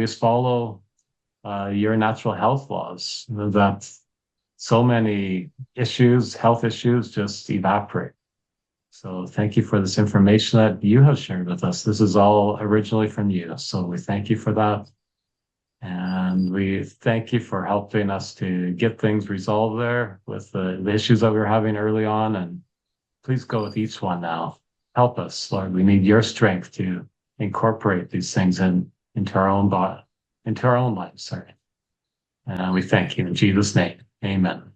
follow your natural health laws, that so many health issues just evaporate. So thank you for this information that you have shared with us. This is all originally from you. So we thank you for that. And we thank you for helping us to get things resolved there with the issues that we were having early on. And please go with each one now. Help us, Lord. We need your strength to incorporate these things into our own lives. Sorry. And we thank you in Jesus' name. Amen.